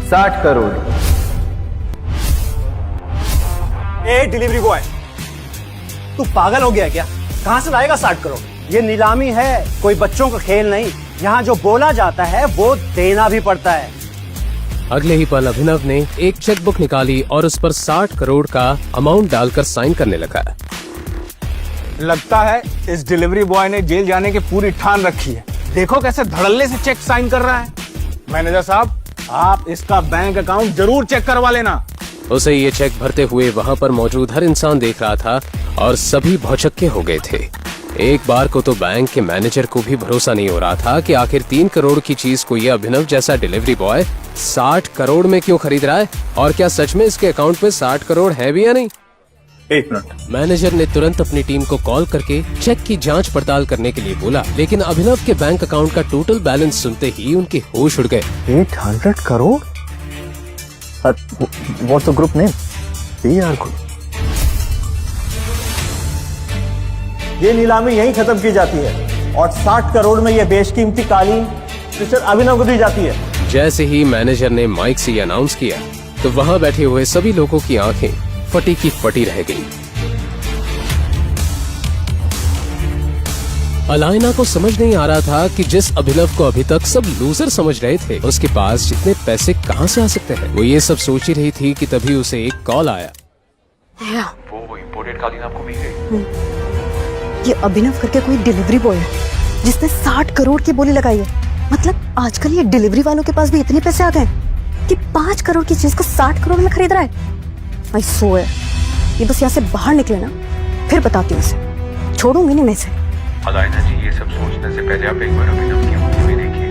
60 crore. A delivery boy, तू पागल हो गया क्या? कहां से लाएगा 60 करोड़? ये नीलामी है, कोई बच्चों का खेल नहीं। यहाँ जो बोला जाता है वो देना भी पड़ता है। अगले ही पल अभिनव ने एक चेकबुक निकाली और उस पर 60 करोड़ का अमाउंट डालकर साइन करने लगा। लगता है इस डिलीवरी बॉय ने जेल जाने की पूरी ठान रखी है। देखो कैसे धड़ल्ले से चेक साइन कर रहा है। मैनेजर साहब, आप इसका बैंक अकाउंट जरूर चेक करवा लेना। उसे ये चेक भरते हुए वहाँ पर मौजूद हर इंसान देख रहा था और सभी भौचक्के हो गए थे। एक बार को तो बैंक के मैनेजर को भी भरोसा नहीं हो रहा था कि आखिर 3 करोड़ की चीज को ये अभिनव जैसा डिलीवरी बॉय 60 करोड़ में क्यों खरीद रहा है, और क्या सच में इसके अकाउंट पे 60 करोड़ है भी या नहीं। 1 मिनट। मैनेजर ने तुरंत अपनी टीम को कॉल करके चेक की जांच पड़ताल करने के लिए बोला, लेकिन अभिनव के बैंक अकाउंट का टोटल बैलेंस सुनते ही उनके होश उड़ गए। 800 crore? What's the group name? PR Group। ये नीलामी यहीं खत्म की जाती है और 60 करोड़ में ये बेशकीमती कालीन मिस्टर अभिनव को दी जाती है। जैसे ही मैनेजर ने माइक से अनाउंस किया तो वहाँ बैठे हुए सभी लोगों की आंखें फटी की फटी रह गई। अलाइना को समझ नहीं आ रहा था कि जिस अभिनव को अभी तक सब लूजर समझ रहे थे, उसके पास जितने पैसे कहां से आ सकते हैं। वो ये सब सोच ही रही थी कि तभी उसे एक कॉल आया। वो इम्पोर्टेड कालीन आपको मिल गई। ये अभिनव करके कोई डिलीवरी बॉय है जिसने 60 करोड़ की बोली लगाई है। मतलब आजकल ये डिलीवरी वालों के पास भी इतने पैसे आ गए कि 5 करोड़ की चीज को 60 करोड़ में खरीद रहा है। आई सो है, ये बस यहाँ से बाहर निकले ना, फिर बताती हूँ उसे। छोड़ूंगी नहीं मैं इसे। अलाइना जी, ये सब सोचने से पहले आप एक बार अभिनव की मूवी देखिए।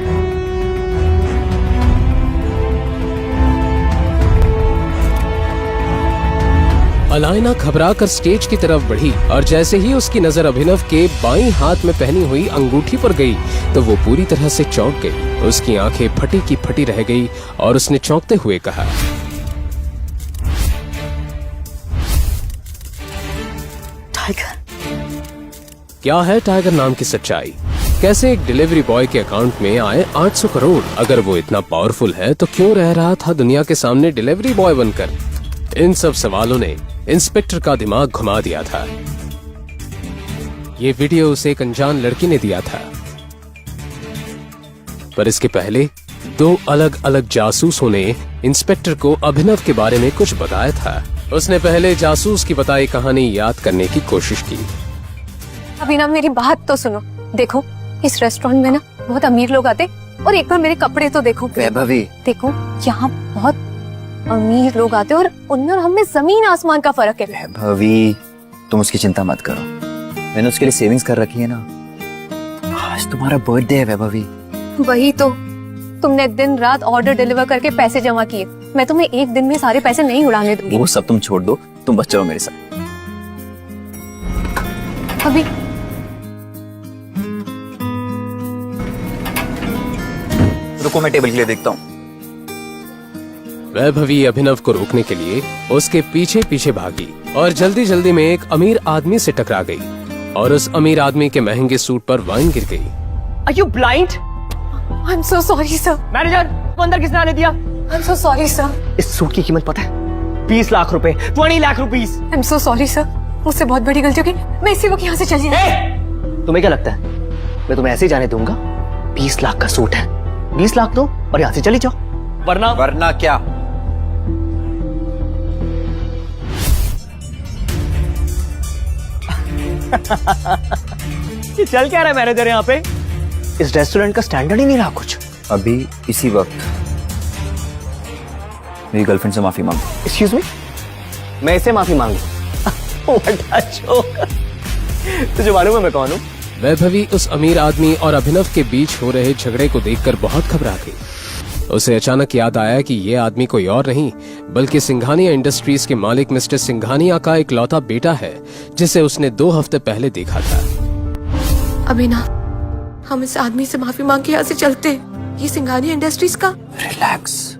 अलाइना घबराकर स्टेज की तरफ बढ़ी और जैसे ही उसकी नजर अभिनव के बाईं हाथ में पहनी हुई अंगूठी पर गई तो वो पूरी तरह से चौंक गई। उसकी आंखें फटी की फटी रह गई और उसने चौंकते हुए कहा, टाइगर। क्या है टाइगर नाम की सच्चाई? कैसे एक डिलीवरी बॉय के अकाउंट में आए 800 करोड़? अगर वो इतना पावरफुल है तो क्यों रह रहा था दुनिया के सामने डिलीवरी बॉय बनकर? इन सब सवालों ने इंस्पेक्टर का दिमाग घुमा दिया था। ये वीडियो उसे एक अनजान लड़की ने दिया था, पर इसके पहले 2 अलग अलग जासूसों ने इंस्पेक्टर को अभिनव के बारे में कुछ बताया था। उसने पहले जासूस की बताई कहानी याद करने की कोशिश की। अभिनव, मेरी बात तो सुनो। देखो, इस रेस्टोरेंट में ना बहुत अमीर लोग आते, और एक बार मेरे कपड़े तो देखो। वैभवी, देखो, यहाँ बहुत अमीर लोग आते और उनमें और हमें जमीन आसमान का फर्क है। वैभवी, तुम उसकी चिंता मत करो, मैंने उसके लिए सेविंग्स कर रखी है ना। आज तुम्हारा बर्थडे है वैभवी। वही तो, तुमने दिन रात ऑर्डर डिलीवर करके पैसे जमा किए। मैं तुम्हें एक दिन में सारे पैसे नहीं उड़ाने दूंगी। वो सब तुम छोड़ दो, तुम बस चलो मेरे साथ। अभी रुको, मैं टेबल के लिए देखता हूँ। वैभवी अभिनव को रोकने के लिए उसके पीछे पीछे भागी और जल्दी जल्दी में एक अमीर आदमी से टकरा गई और उस अमीर आदमी के महंगे सूट पर वाइन गिर गई। Are you blind? I'm so sorry sir। Manager, वो अंदर किसने आने दिया? I'm so sorry sir। इस सूट की कीमत पता है? 20 लाख रुपए, 20 lakh rupees. I'm so sorry sir। मुझसे बहुत बड़ी गलती होगी, मैं इसी वक्त यहाँ से चली जाऊंगी। तुम्हें क्या लगता है मैं तुम्हें ऐसे ही जाने दूंगा? 20 लाख का सूट है, 20 लाख दो और यहाँ से चली जाओ, वरना क्या? ये चल क्या रहा है मैनेजर यहाँ पे? इस रेस्टोरेंट का स्टैंडर्ड ही नहीं रहा कुछ। अभी इसी वक्त मेरी गर्लफ्रेंड से माफी मांगो। एक्सक्यूज मी, मैं इसे माफी मांगू? What a joke। तुझे मालूम है मैं कौन हूँ? वैभवी उस अमीर आदमी और अभिनव के बीच हो रहे झगड़े को देखकर बहुत घबरा गई। उसे अचानक याद आया कि ये आदमी कोई और नहीं बल्कि सिंघानिया इंडस्ट्रीज के मालिक मिस्टर सिंघानिया का इकलौता बेटा है, जिसे उसने 2 हफ्ते पहले देखा था। अभिनव, हम इस आदमी से माफी मांग के यहाँ से चलते। ये सिंघानिया इंडस्ट्रीज का। रिलैक्स,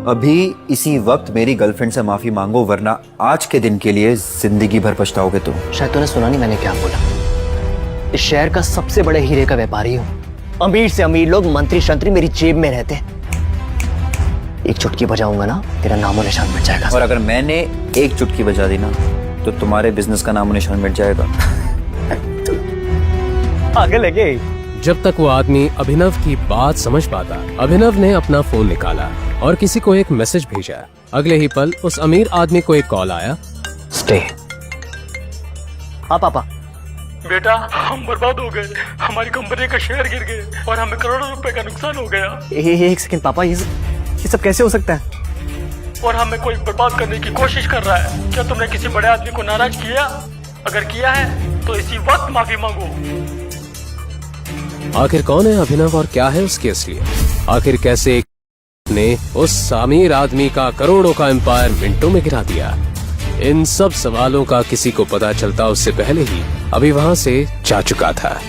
अभी इसी वक्त मेरी गर्लफ्रेंड से माफी मांगो, वरना आज के दिन के लिए जिंदगी भर पछताओगे तुम। शायद तूने सुना नहीं मैंने क्या बोला। इस शहर का सबसे बड़े हीरे का व्यापारी हूँ। अमीर से अमीर लोग, मंत्री शंत्री मेरी जेब में रहते हैं। चुटकी बजाऊंगा ना, तेरा नामो निशान मिट जाएगा। और अगर मैंने एक चुटकी बजा दी ना तो तुम्हारे बिजनेस का नामो निशान मिट जाएगा। आगे लगे। जब तक वो आदमी अभिनव की बात समझ पाता, अभिनव ने अपना फोन निकाला और किसी को एक मैसेज भेजा। अगले ही पल उस अमीर आदमी को एक कॉल आया। स्टे। हाँ पापा। बेटा, हम बर्बाद हो गए, हमारी कंपनी का शेयर गिर गए और हमें करोड़ों रुपए का नुकसान हो गया। एक सेकंड पापा, ये सब कैसे हो सकता है? और हमें कोई बर्बाद करने की कोशिश कर रहा है। क्या तुमने किसी बड़े आदमी को नाराज किया? अगर किया है तो इसी वक्त माफी मांगो। आखिर कौन है अभिनव और क्या है उसकी असलियत? आखिर कैसे एक ने उस अमीर आदमी का करोड़ों का एम्पायर मिनटों में गिरा दिया? इन सब सवालों का किसी को पता चलता उससे पहले ही अभी वहां से जा चुका था।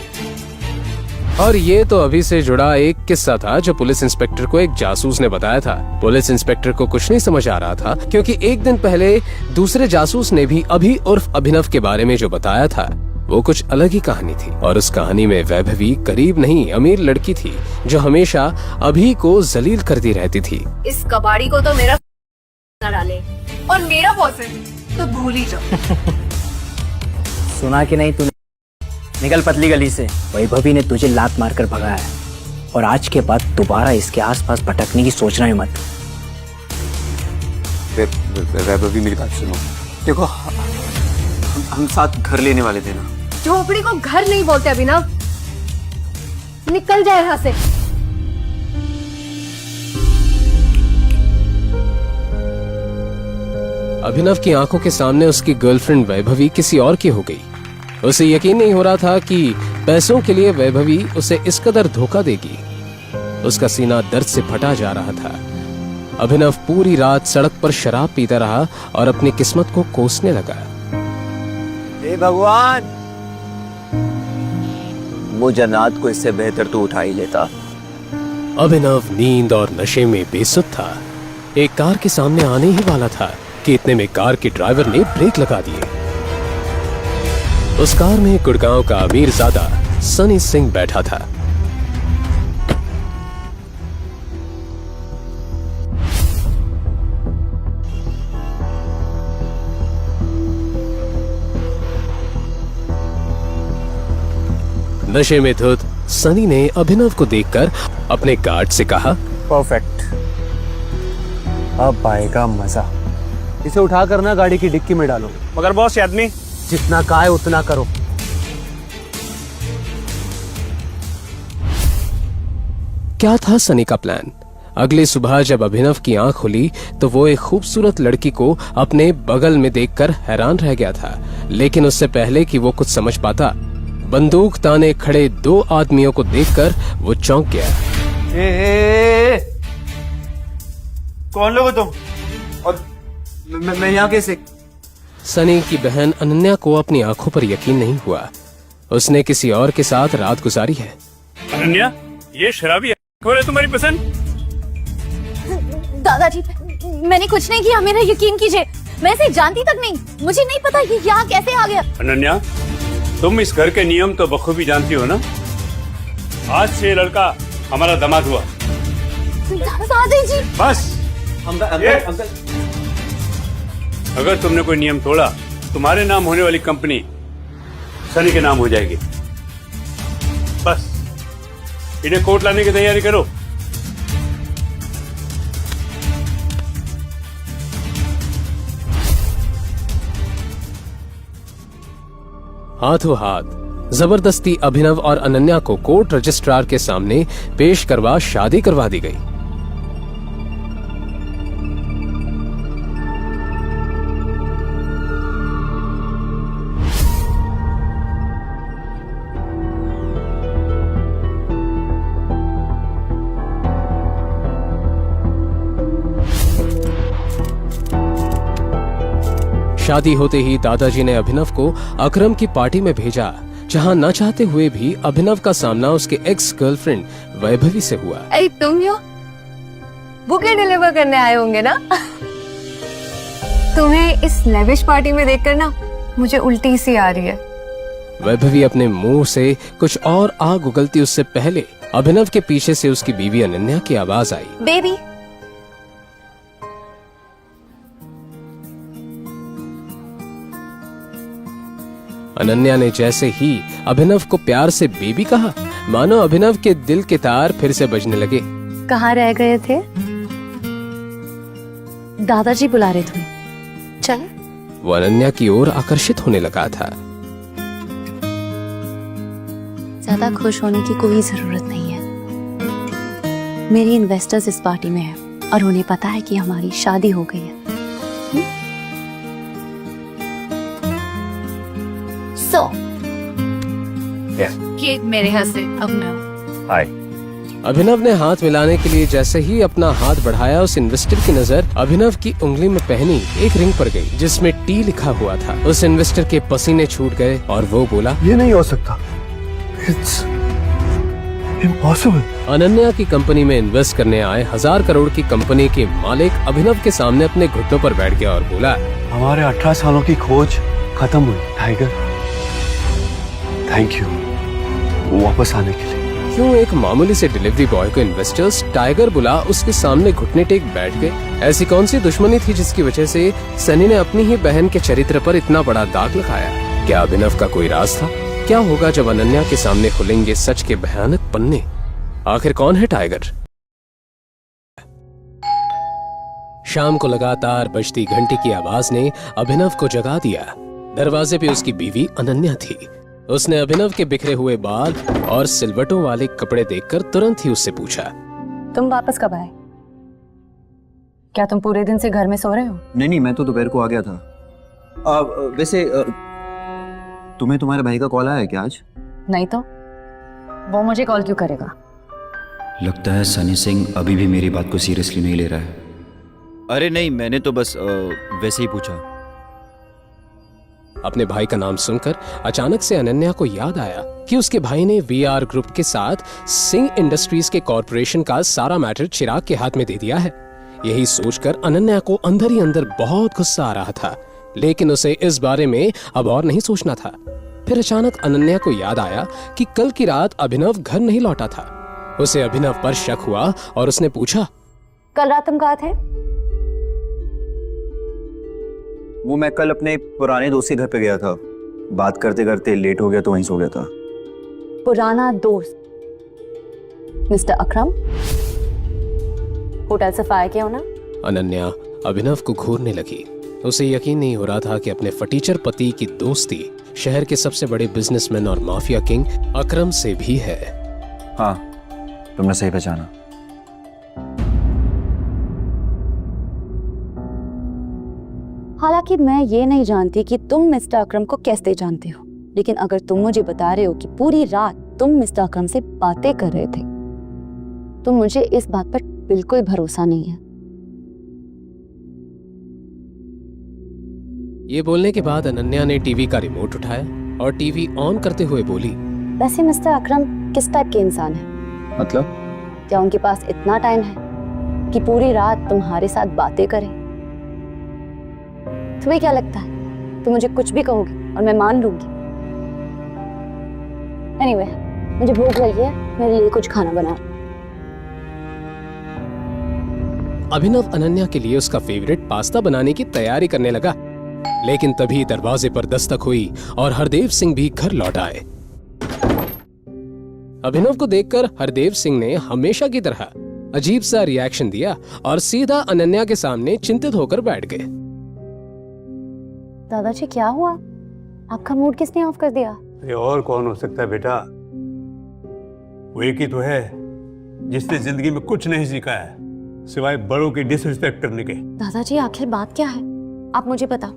और ये तो अभी से जुड़ा एक किस्सा था जो पुलिस इंस्पेक्टर को एक जासूस ने बताया था। पुलिस इंस्पेक्टर को कुछ नहीं समझ आ रहा था, क्योंकि एक दिन पहले दूसरे जासूस ने भी अभी उर्फ अभिनव के बारे में जो बताया था वो कुछ अलग ही कहानी थी। और उस कहानी में वैभवी करीब नहीं अमीर लड़की थी जो हमेशा अभी को जलील करती रहती थी। इस कबाड़ी को तो मेरा न डाले और मेरा बॉयफ्रेंड तो भूल ही जाओ। सुना कि नहीं तूने? निकल पतली गली से। वैभवी ने तुझे लात मारकर भगाया है और आज के बाद दोबारा इसके आसपास भटकने की सोचना ही मत। वैभवी मेरी बात सुनो, देखो हम साथ घर लेने वाले थे ना। झोपड़ी को घर नहीं बोलते अभिनव, निकल जाए यहाँ से। अभिनव की आंखों के सामने उसकी गर्लफ्रेंड वैभवी किसी और की हो गई। उसे यकीन नहीं हो रहा था कि पैसों के लिए वैभवी उसे इस कदर धोखा देगी। उसका सीना दर्द से फटा जा रहा था। अभिनव पूरी रात सड़क पर शराब पीता रहा और अपनी किस्मत को कोसने लगा। हे भगवान, वो जन्नत को इससे बेहतर तो उठा ही लेता। अभिनव नींद और नशे में बेसुध था। एक कार के सामने आने ही वाला था कि इतने में कार के ड्राइवर ने ब्रेक लगा दिए। उस कार में गुड़गांव का अमीरजादा सनी सिंह बैठा था। नशे में धुत सनी ने अभिनव को देखकर अपने गार्ड से कहा, परफेक्ट, अब आएगा मजा। इसे उठा कर ना गाड़ी की डिक्की में डालो। मगर बॉस, ये आदमी जितना कहा है उतना करो। क्या था सनी का प्लान? अगली सुबह जब अभिनव की आंख खुली तो वो एक खूबसूरत लड़की को अपने बगल में देखकर हैरान रह गया था। लेकिन उससे पहले कि वो कुछ समझ पाता, बंदूक ताने खड़े दो आदमियों को देखकर वो चौंक गया। कौन लोग हो तुम? और मैं यहाँ कैसे? सनी की बहन अनन्या को अपनी आंखों पर यकीन नहीं हुआ। उसने किसी और के साथ रात गुजारी है। अनन्या, ये शराबी कौन है तुम्हारी पसंद? दादाजी, मैंने कुछ नहीं किया, मेरा यकीन कीजिए। मैं इसे जानती तक नहीं, मुझे नहीं पता ये यहाँ कैसे आ गया। अनन्या, तुम इस घर के नियम तो बखूबी जानती हो ना? आज से ये लड़का हमारा दामाद हुआ। दादाजी, बस अगर तुमने कोई नियम तोड़ा, तुम्हारे नाम होने वाली कंपनी सनी के नाम हो जाएगी। बस इन्हें कोर्ट लाने की तैयारी करो। हाथों हाथ जबरदस्ती अभिनव और अनन्या को कोर्ट रजिस्ट्रार के सामने पेश करवा शादी करवा दी गई। शादी होते ही दादाजी ने अभिनव को अकरम की पार्टी में भेजा, जहां न चाहते हुए भी अभिनव का सामना उसके एक्स गर्लफ्रेंड वैभवी से हुआ। अरे तुम यो बुके डिलीवर करने आए होंगे ना? तुम्हें इस लेविश पार्टी में देखकर ना मुझे उल्टी सी आ रही है। वैभवी अपने मुंह से कुछ और आग उगलती उससे पहले अभिनव के पीछे से उसकी बीवी अनन्या की आवाज आई। बेबी, अनन्या ने जैसे ही अभिनव को प्यार से बेबी कहा, मानो अभिनव के दिल के तार फिर से बजने लगे। कहाँ रह गए थे? दादाजी बुला रहे तुम्हें, चल। वो अनन्या की ओर आकर्षित होने लगा था। ज्यादा खुश होने की कोई जरूरत नहीं है। मेरी इन्वेस्टर्स इस पार्टी में है और उन्हें पता है कि हमारी शादी हो गई है। सो केक मेरे हाथ से अभिनव। हाय। अभिनव ने हाथ मिलाने के लिए जैसे ही अपना हाथ बढ़ाया, उस इन्वेस्टर की नजर अभिनव की उंगली में पहनी एक रिंग पर गई जिसमें टी लिखा हुआ था। उस इन्वेस्टर के पसीने छूट गए और वो बोला, ये नहीं हो सकता, इट्स इम्पॉसिबल। अनन्या की कंपनी में इन्वेस्ट करने आए 1000 करोड़ की कंपनी के मालिक अभिनव के सामने अपने घुटनों पर बैठ गया और बोला, हमारे 18 सालों की खोज खत्म हुई टाइगर। थैंक यू वापस आने के लिए। क्यों एक मामूली से डिलीवरी बॉय को इन्वेस्टर्स टाइगर बुला उसके सामने घुटने टेक बैठ गए? ऐसी कौन सी दुश्मनी थी जिसकी वजह से सनी ने अपनी ही बहन के चरित्र पर इतना बड़ा दाग लगाया? क्या अभिनव का कोई राज था? क्या होगा जब अनन्या के सामने खुलेंगे सच के भयानक पन्ने? आखिर कौन है टाइगर? शाम को लगातार बजती घंटी की आवाज ने अभिनव को जगा दिया। दरवाजे पे उसकी बीवी अनन्या थी। उसने अभिनव के बिखरे हुए बाल और सिलवटों वाले कपड़े देखकर तुरंत ही उससे पूछा, तुम वापस कब आए? क्या तुम पूरे दिन से घर में सो रहे हो? नहीं, मैं तो दोपहर को आ गया था। वैसे तुम्हें तुम्हारे भाई का कॉल आया है क्या आज? नहीं तो वो मुझे कॉल क्यों करेगा? लगता है सनी सिंह अभी भी मेरी बात को सीरियसली नहीं ले रहा है। अरे नहीं, मैंने तो बस वैसे ही पूछा। अपने भाई का नाम सुनकर अचानक से अनन्या को याद आया कि उसके भाई ने वीआर ग्रुप के साथ सिंह इंडस्ट्रीज के कॉर्पोरेशन का सारा मैटर चिराग के हाथ में दे दिया है। यही सोचकर अनन्या को अंदर ही अंदर बहुत गुस्सा आ रहा था, लेकिन उसे इस बारे में अब और नहीं सोचना था। फिर अचानक अनन्या को याद आया कि कल की रात अभिनव घर नहीं लौटा था। उसे अभिनव पर शक हुआ और उसने पूछा, कल रात तुम कहाँ थे? वो मैं कल अपने पुराने दोस्त के घर पे गया था। बात करते करते लेट हो गया तो वहीं सो गया था। पुराना दोस्त मिस्टर अकरम? होटल से फायर किया हो ना? अनन्या अभिनव को घूरने लगी। उसे यकीन नहीं हो रहा था कि अपने फटीचर पति की दोस्ती शहर के सबसे बड़े बिजनेसमैन और माफिया किंग अकरम से भी है। हाँ, तुमने सही पहचाना। हालांकि मैं ये नहीं जानती कि तुम मिस्टर अकरम को कैसे जानते हो, लेकिन अगर तुम मुझे बता रहे हो कि पूरी रात तुम मिस्टर अकरम से बातें कर रहे थे, तो मुझे इस बात पर बिल्कुल भरोसा नहीं है। ये बोलने के बाद अनन्या ने टीवी का रिमोट उठाया और टीवी ऑन करते हुए बोली, वैसे मिस्टर अकरम किस टाइप के इंसान है? मतलब? क्या उनके पास इतना टाइम है कि पूरी रात तुम्हारे साथ बातें करें? तुम्हें क्या लगता है तुम मुझे कुछ भी कहोगे और मैं मान लूंगी? एनीवे, मुझे भूख लगी है, मेरे लिए कुछ खाना बना। अभिनव अनन्या के लिए उसका फेवरेट पास्ता बनाने की तैयारी करने लगा, लेकिन तभी दरवाजे पर दस्तक हुई और हरदेव सिंह भी घर लौट आए। अभिनव को देखकर हरदेव सिंह ने हमेशा की तरह अजीब सा रिएक्शन दिया और सीधा अनन्या के सामने चिंतित होकर बैठ गए। दादाजी क्या हुआ? आपका मूड किसने ऑफ कर दिया? अरे और कौन हो सकता है बेटा? वो एक ही तो है जिसने जिंदगी में कुछ नहीं सीखा है सिवाय बड़ों की डिसरिस्पेक्ट करने के। दादाजी आखिर बात क्या है? आप मुझे बताओ,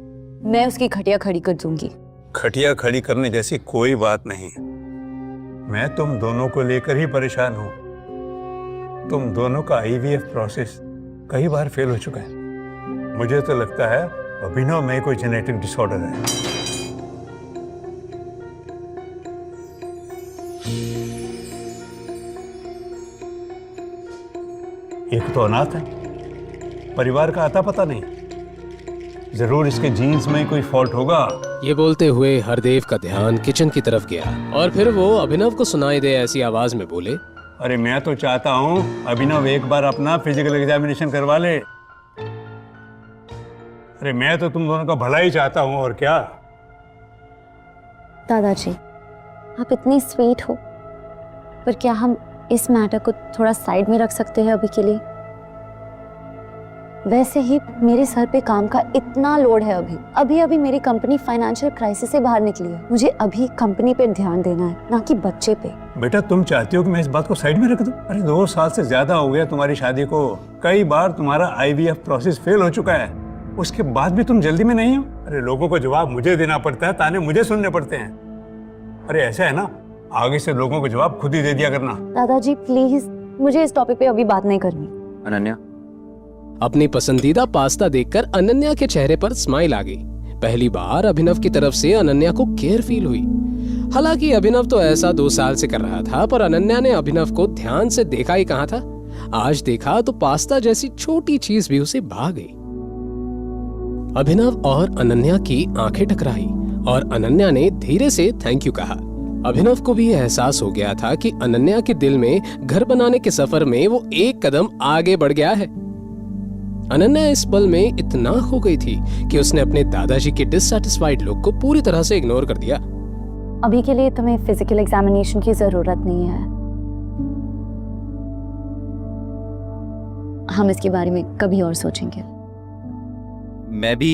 मैं उसकी खटिया खड़ी कर दूंगी। खटिया खड़ी करने जैसी कोई बात नहीं। मैं तुम दोनों को लेकर ही परेशान हूं। तुम दोनों का IVF प्रोसेस कई बार फेल हो चुका है। मुझे तो लगता है अभिनव में कोई जेनेटिक डिसऑर्डर है। एक तो अनाथ है, परिवार का आता पता नहीं। जरूर इसके जीन्स में कोई फॉल्ट होगा। ये बोलते हुए हरदेव का ध्यान किचन की तरफ गया और फिर वो अभिनव को सुनाई दे ऐसी आवाज में बोले, अरे मैं तो चाहता हूं अभिनव एक बार अपना फिजिकल एग्जामिनेशन करवा ले। अरे मैं तो तुम दोनों का भला ही चाहता हूं, और क्या। दादाजी, आप इतनी स्वीट हो, पर क्या हम इस मैटर को थोड़ा साइड में रख सकते हैं अभी के लिए? वैसे ही मेरे सर पे काम का इतना लोड है अभी अभी मेरी कंपनी फाइनेंशियल क्राइसिस से बाहर निकली है। मुझे अभी कंपनी पे ध्यान देना है, ना कि बच्चे पे। बेटा तुम चाहती हो कि मैं इस बात को साइड में रख दूं? अरे 2 साल से ज्यादा हो गया तुम्हारी शादी को, कई बार तुम्हारा IVF प्रोसेस फेल हो चुका है, उसके बाद भी तुम जल्दी में नहीं हो। अरे लोगों को जवाब मुझे देना पड़ता है, ताने मुझे सुनने पड़ते हैं। अरे ऐसा है ना, आगे से लोगों को जवाब खुद ही दे दिया करना। दादाजी प्लीज, मुझे इस टॉपिक पे अभी बात नहीं करनी। अनन्या, अपनी पसंदीदा पास्ता देखकर अनन्या के चेहरे पर स्माइल आ गई। पहली बार अभिनव की तरफ से अनन्या को केयर फील हुई। हालांकि अभिनव तो ऐसा 2 साल से कर रहा था, पर अनन्या ने अभिनव को ध्यान से देखा ही कहाँ था। आज देखा तो पास्ता जैसी छोटी चीज भी उसे भा गई। अभिनव और अनन्या की आंखें टकराई और अनन्या ने धीरे से थैंक यू कहा। अभिनव को भी एहसास हो गया था कि अनन्या के दिल में घर बनाने के सफर में वो एक कदम आगे बढ़ गया है। अनन्या इस पल में इतना खो गई थी कि उसने अपने दादाजी के डिससैटिस्फाइड लुक को पूरी तरह से इग्नोर कर दिया। अभी के लिए तुम्हें फिजिकल एग्जामिनेशन की जरूरत नहीं है, हम इसके बारे में कभी और सोचेंगे। मैं भी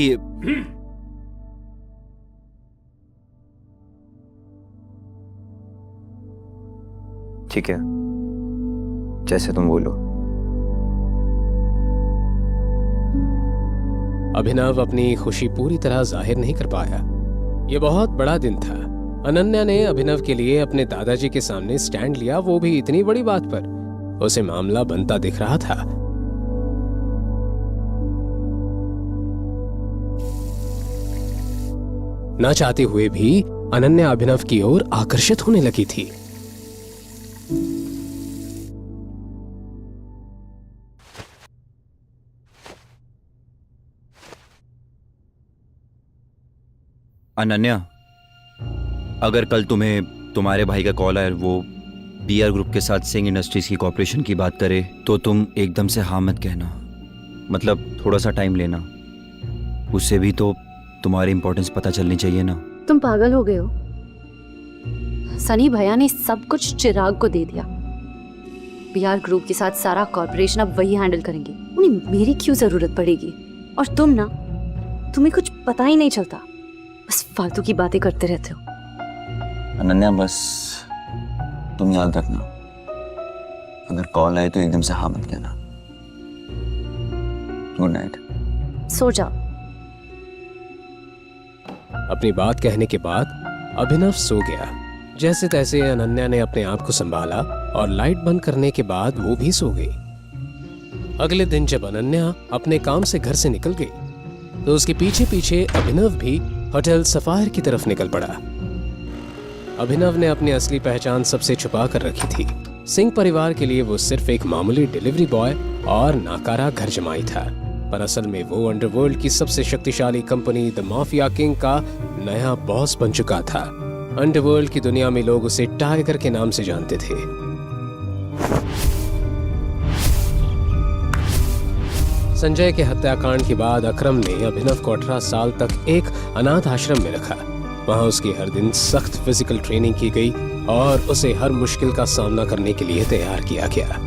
ठीक है, जैसे तुम बोलो। अभिनव अपनी खुशी पूरी तरह जाहिर नहीं कर पाया। ये बहुत बड़ा दिन था। अनन्या ने अभिनव के लिए अपने दादाजी के सामने स्टैंड लिया, वो भी इतनी बड़ी बात पर। उसे मामला बनता दिख रहा था। ना चाहते हुए भी अनन्या अभिनव की ओर आकर्षित होने लगी थी। अनन्या, अगर कल तुम्हें तुम्हारे भाई का कॉल आए, वो BR ग्रुप के साथ सिंह इंडस्ट्रीज की कॉर्पोरेशन की बात करे, तो तुम एकदम से हाँ मत कहना। मतलब थोड़ा सा टाइम लेना, उससे भी तो तुम्हारी इंपॉर्टेंस पता चलनी चाहिए ना। तुम पागल हो गए हो? सनी भैया ने सब कुछ चिराग को दे दिया। BR ग्रुप के साथ सारा कॉर्पोरेशन अब वही हैंडल करेंगे, उन्हें मेरी क्यों जरूरत पड़ेगी? और तुम ना, तुम्हें कुछ पता ही नहीं चलता, बस फालतू की बातें करते रहते हो। अनन्या, बस तुम याद रखना, अगर कॉल आए तो एकदम से हाँ मत कहना। Good night. सो जाओ। अपनी बात कहने के बाद अभिनव सो गया। जैसे तैसे अनन्या ने अपने आप को संभाला और लाइट बंद करने के बाद वो भी सो गई। अगले दिन जब अनन्या अपने काम से घर से निकल गई तो उसके पीछे पीछे अभिनव भी होटल सफायर की तरफ निकल पड़ा। अभिनव ने अपनी असली पहचान सबसे छुपा कर रखी थी। सिंह परिवार के लिए वो सिर्फ एक मामूली डिलीवरी बॉय और नाकारा घर जमाई था, पर असल में वो अंडरवर्ल्ड की सबसे शक्तिशाली कंपनी द माफिया किंग का नया बॉस बन चुका था। अंडरवर्ल्ड की दुनिया में लोग उसे टाइगर के नाम से जानते थे। संजय के हत्याकांड के बाद अकरम ने अभिनव को 18 साल तक एक अनाथ आश्रम में रखा। वहां उसकी हर दिन सख्त फिजिकल ट्रेनिंग की गई और उसे हर मुश्किल का सामना करने के लिए तैयार किया गया।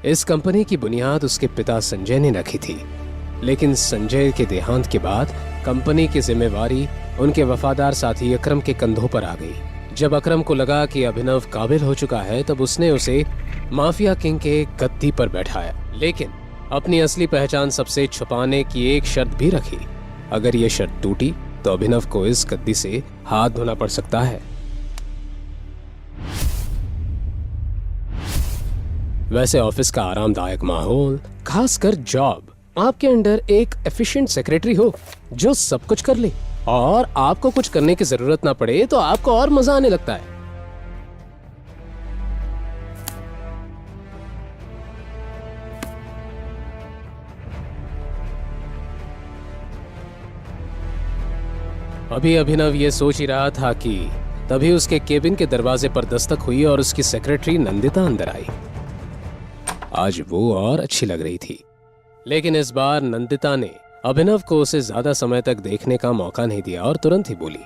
इस कंपनी की बुनियाद उसके पिता संजय ने रखी थी, लेकिन संजय के देहांत के बाद कंपनी की जिम्मेवारी उनके वफादार साथी अकरम के कंधों पर आ गई। जब अकरम को लगा कि अभिनव काबिल हो चुका है, तब उसने उसे माफिया किंग के गद्दी पर बैठाया, लेकिन अपनी असली पहचान सबसे छुपाने की एक शर्त भी रखी। अगर ये शर्त टूटी तो अभिनव को इस गद्दी से हाथ धोना पड़ सकता है। वैसे ऑफिस का आरामदायक माहौल, खासकर जॉब, आपके अंडर एक एफिशिएंट सेक्रेटरी हो जो सब कुछ कर ले और आपको कुछ करने की जरूरत ना पड़े, तो आपको और मजा आने लगता है। अभी अभिनव ये सोच ही रहा था कि तभी उसके केबिन के दरवाजे पर दस्तक हुई और उसकी सेक्रेटरी नंदिता अंदर आई। आज वो और अच्छी लग रही थी। लेकिन इस बार नंदिता ने अभिनव को उसे ज्यादा समय तक देखने का मौका नहीं दिया और तुरंत ही बोली,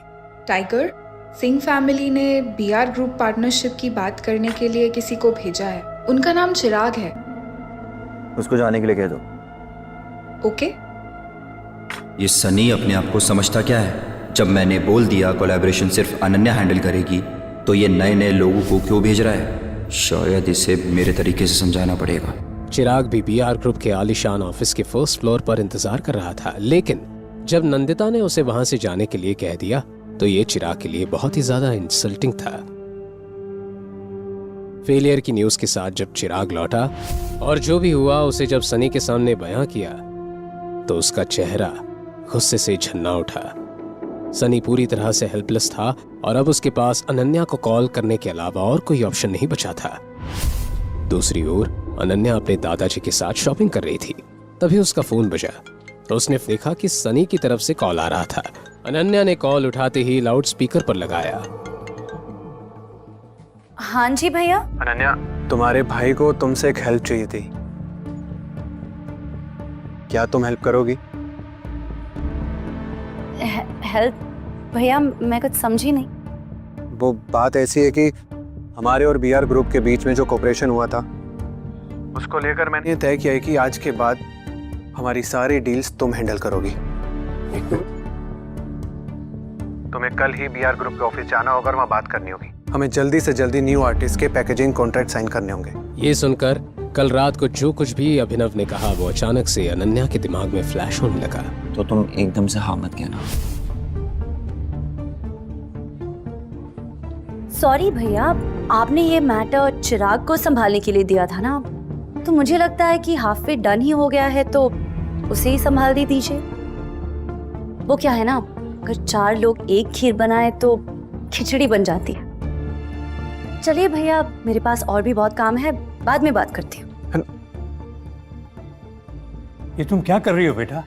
टाइगर, सिंह फैमिली ने बीआर ग्रुप पार्टनरशिप की बात करने के लिए किसी को भेजा है। उनका नाम चिराग है। उसको जाने के लिए कह दो। ओके? ये सनी अपने आप को समझता क्या है? जब मैंने बोल दिया कोलैबोरेशन सिर्फ अनन्या हैंडल करेगी, तो ये नए नए लोगों को क्यों भेज रहा है? शायद इसे मेरे तरीके से समझाना पड़ेगा। चिराग भी बीआर ग्रुप के आलीशान ऑफिस के फर्स्ट फ्लोर पर इंतजार कर रहा था, लेकिन जब नंदिता ने उसे वहां से जाने के लिए कह दिया तो ये चिराग के लिए बहुत ही ज्यादा इंसल्टिंग था। फेलियर की न्यूज के साथ जब चिराग लौटा और जो भी हुआ उसे जब सनी के सामने बयां किया तो उसका चेहरा गुस्से से झन्ना उठा। सनी पूरी तरह से हेल्पलेस था और अब उसके पास अनन्या को कॉल करने के अलावा और कोई ऑप्शन नहीं बचा था। दूसरी ओर अनन्या अपने दादाजी के साथ शॉपिंग कर रही थी। तभी उसका फोन बजा तो उसने देखा कि सनी की तरफ से कॉल आ रहा था। अनन्या ने कॉल उठाते ही लाउड स्पीकर पर लगाया। हाँ जी भैया। अनन्या, तुम्हारे भाई को तुमसे एक हेल्प चाहिए थी। क्या तुम हेल्प करोगी? हेल्प? भैया मैं कुछ समझी नहीं। वो बात ऐसी है कि हमारे और बीआर ग्रुप के बीच में जो कोऑपरेशन हुआ था, उसको लेकर मैंने ये तय किया है कि आज के बाद हमारी सारी डील्स तुम हैंडल करोगी। तुम्हें कल ही बीआर ग्रुप के ऑफिस जाना होगा और वहाँ बात करनी होगी। हमें जल्दी से जल्दी न्यू आर्टिस्ट के पैकेजिंग कॉन्ट्रैक्ट साइन करने होंगे। ये सुनकर कल रात को जो कुछ भी अभिनव ने कहा वो अचानक से अनन्या के दिमाग में फ्लैश होने लगा। तो तुम एकदम से हाँ मत कहना। सॉरी भैया, आपने ये मैटर चिराग को संभालने के लिए दिया था ना, तो मुझे लगता है कि हाफ वे डन ही हो गया है, तो उसे ही संभाल दीजिए। वो क्या है ना, अगर 4 लोग एक खीर बनाए तो खिचड़ी बन जाती है। चलिए भैया, मेरे पास और भी बहुत काम है, बाद में बात करती हूँ। ये तुम क्या कर रही हो बेटा?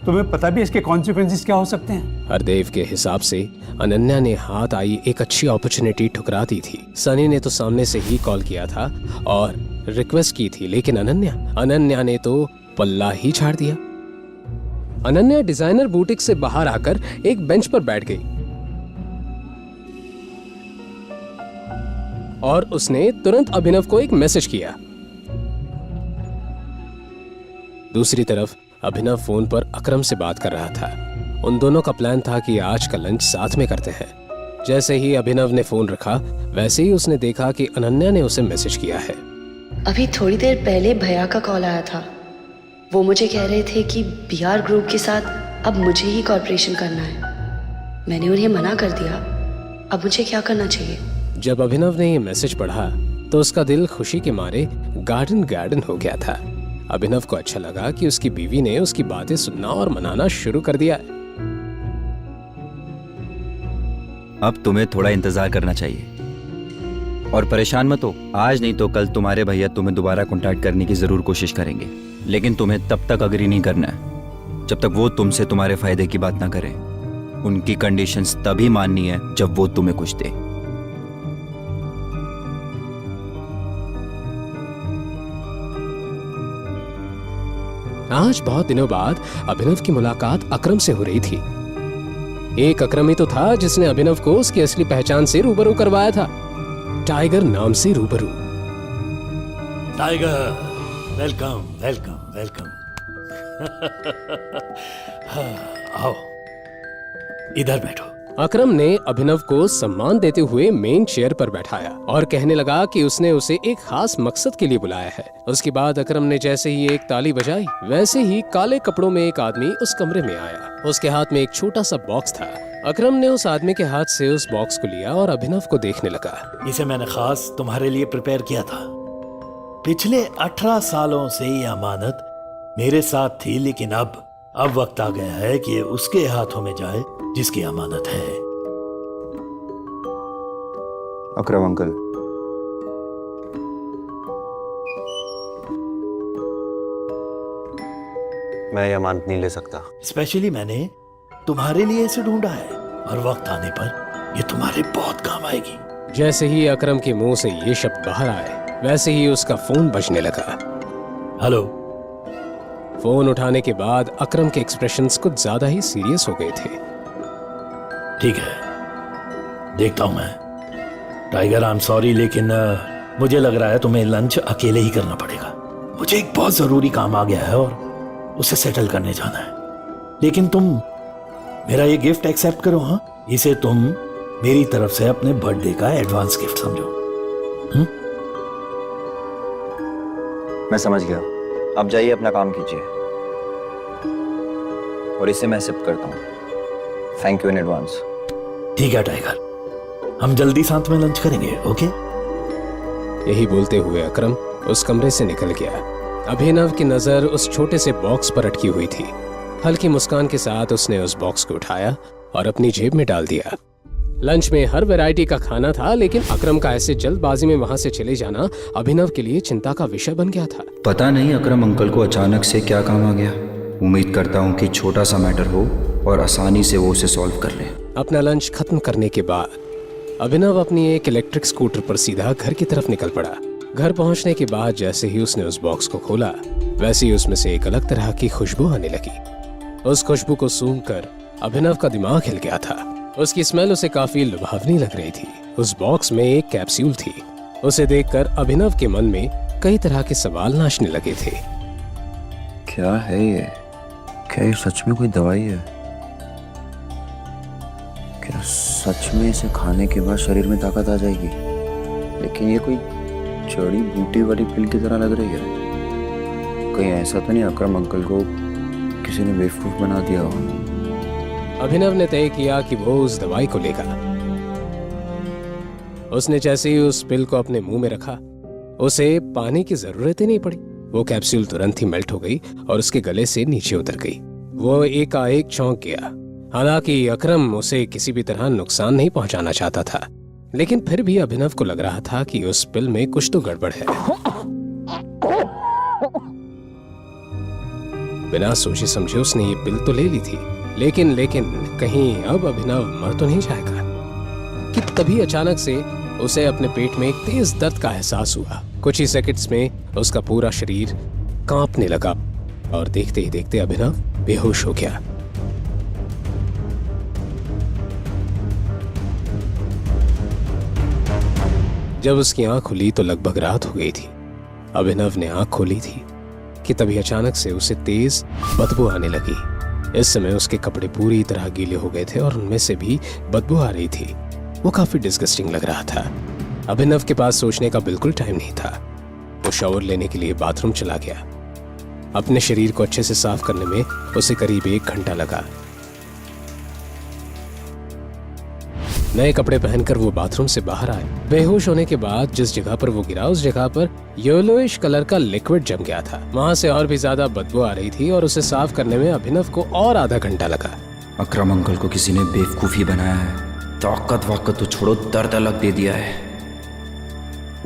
तुम्हें पता भी इसके कॉन्सिक्वेंसेस क्या हो सकते हैं? हरदेव के हिसाब से अनन्या ने हाथ आई एक अच्छी अपॉर्चुनिटी ठुकरा दी थी। सनी ने तो सामने से ही कॉल किया था और रिक्वेस्ट की थी, लेकिन अनन्या ने तो पल्ला ही झाड़ दिया। अनन्या डिजाइनर बुटीक से बाहर आकर एक बेंच पर बैठ गई और उसने तुरंत अभिनव को एक मैसेज किया। दूसरी तरफ अभिनव फोन पर अकरम से बात कर रहा था। उन दोनों का प्लान था कि आज का लंच साथ में करते हैं। जैसे ही अभिनव ने फोन रखा, वैसे ही उसने देखा कि अनन्या ने उसे मैसेज किया है। अभी थोड़ी देर पहले भैया का कॉल आया था। वो मुझे कह रहे थे कि बीआर ग्रुप के साथ अब मुझे ही कॉर्पोरेशन करना है। मैंने उन्हें मना कर दिया। अब मुझे क्या करना चाहिए? जब अभिनव ने ये मैसेज पढ़ा तो उसका दिल खुशी के मारे गार्डन हो गया था। अभिनव को अच्छा लगा कि उसकी बीवी ने उसकी बातें सुनना और मनाना शुरू कर दिया। अब तुम्हें थोड़ा इंतजार करना चाहिए और परेशान मत हो। आज नहीं तो कल तुम्हारे भैया तुम्हें दोबारा कांटेक्ट करने की जरूर कोशिश करेंगे, लेकिन तुम्हें तब तक अग्री नहीं करना है जब तक वो तुमसे तुम्हारे फायदे की बात ना करें। उनकी कंडीशंस तभी माननी है जब वो तुम्हें कुछ दे। आज बहुत दिनों बाद अभिनव की मुलाकात अकरम से हो रही थी। एक अकरम ही तो था जिसने अभिनव को उसकी असली पहचान से रूबरू करवाया था, टाइगर नाम से रूबरू। Tiger, welcome welcome welcome. आओ, इधर बैठो। अकरम ने अभिनव को सम्मान देते हुए मेन चेयर पर बैठाया और कहने लगा कि उसने उसे एक खास मकसद के लिए बुलाया है। उसके बाद अकरम ने जैसे ही एक ताली बजाई, वैसे ही काले कपड़ों में एक आदमी उस कमरे में आया। उसके हाथ में एक छोटा सा बॉक्स था। अकरम ने उस आदमी के हाथ से उस बॉक्स को लिया और अभिनव को देखने लगा। इसे मैंने खास तुम्हारे लिए प्रिपेयर किया था। पिछले 18 सालों से ये अमानत मेरे साथ थी, लेकिन अब वक्त आ गया है कि ये उसके हाथों में जाए जिसकी अमानत है। अकरम अंकल, मैं ये अमानत नहीं ले सकता। स्पेशली मैंने तुम्हारे लिए इसे ढूंढा है और वक्त आने पर ये तुम्हारे बहुत काम आएगी। जैसे ही अकरम के मुंह से ये शब्द बाहर आए, वैसे ही उसका फोन बजने लगा। हेलो। फोन उठाने के बाद अकरम के एक्सप्रेशंस कुछ ज्यादा ही सीरियस हो गए थे। ठीक है, देखता हूं मैं। टाइगर, आई एम सॉरी, लेकिन मुझे लग रहा है तुम्हें लंच अकेले ही करना पड़ेगा। मुझे एक बहुत जरूरी काम आ गया है और उसे सेटल करने जाना है। लेकिन तुम मेरा ये गिफ्ट एक्सेप्ट करो। हाँ, इसे तुम मेरी तरफ से अपने बर्थडे का एडवांस गिफ्ट समझो। मैं समझ गया। अब जाइए, अपना काम कीजिए और इसे मैं एक्सेप्ट करता हूँ। Thank you in advance. ठीक है टाइगर, हम जल्दी साथ में लंच करेंगे। ओके। यही बोलते हुए अकरम उस कमरे से निकल गया। अभिनव की नजर उस छोटे से बॉक्स पर अटकी हुई थी। हल्की मुस्कान के साथ उसने उस बॉक्स को उठाया और अपनी जेब में डाल दिया। लंच में हर वैरायटी का खाना था, लेकिन अकरम का ऐसे जल्दबाजी में वहां से चले जाना अभिनव के लिए चिंता का विषय बन गया था। पता नहीं अकरम अंकल को अचानक से क्या काम आ गया। उम्मीद करता हूँ कि छोटा सा मैटर हो और आसानी से वो उसे सॉल्व कर ले। अपना लंच खत्म करने के बाद अभिनव अपनी एक इलेक्ट्रिक स्कूटर पर सीधा घर की तरफ निकल पड़ा। घर पहुंचने के बाद जैसे ही उसने उस बॉक्स को खोला, वैसे ही उसमें से एक अलग तरह की खुशबू आने लगी। उस खुशबू को सूंघकर अभिनव का दिमाग हिल गया था। उसकी स्मेल उसे काफी लुभावनी लग रही थी। उस बॉक्स में एक कैप्सूल थी। उसे देखकर अभिनव के मन में कई तरह के सवाल नाचने लगे थे। क्या है ये? क्या ये सच में कोई दवाई है? क्या सच में इसे खाने के बाद शरीर में ताकत आ जाएगी? लेकिन ये कोई जड़ी बूटी वाली पिल की तरह लग रही है। कहीं ऐसा तो नहीं अकरम अंकल को किसी ने बेवकूफ बना दिया हो? अभिनव ने तय किया कि वो उस दवाई को लेगा। उसने जैसे ही उस पिल को अपने मुंह में रखा, उसे पानी की जरूरत ही नहीं पड़ी। वो कैप्सूल तुरंत ही मेल्ट हो गई और उसके गले से नीचे उतर गई। वो एकाएक चौंक गया। हालांकि अकरम उसे किसी भी तरह नुकसान नहीं पहुंचाना चाहता था, लेकिन फिर भी अभिनव को लग रहा था कि उस पिल में कुछ तो गड़बड़ है। बिना सोचे समझे उसने ये पिल तो ले ली थी, लेकिन कहीं अब अभिनव मर तो नहीं जाएगा कि तभी अचानक से उसे अपने पेट में एक तेज दर्द का एहसास हुआ। कुछ ही सेकंड्स में उसका पूरा शरीर कांपने लगा और देखते ही देखते अभिनव बेहोश हो गया। जब उसकी आंख खुली तो लगभग रात हो गई थी। अभिनव ने आंख खोली थी कि तभी अचानक से उसे तेज बदबू आने लगी। इस समय उसके कपड़े पूरी तरह गीले हो गए थे और उनमें से भी बदबू आ रही थी। वो काफी डिस्गस्टिंग लग रहा था। अभिनव के पास सोचने का बिल्कुल टाइम नहीं था। वो शावर लेने के लिए बाथरूम चला गया। अपने शरीर को अच्छे से साफ करने में उसे करीब 1 घंटा लगा। नए कपड़े पहनकर वो बाथरूम से बाहर आए। बेहोश होने के बाद जिस जगह पर वो गिरा, उस जगह पर येलोइश कलर का लिक्विड जम गया था। वहां से और भी ज्यादा बदबू आ रही थी और उसे साफ करने में अभिनव को और आधा घंटा लगा। अकरम अंकल को किसी ने बेवकूफी बनाया है। ताकत वाकत तो छोड़ो, दर्द अलग दे दिया है।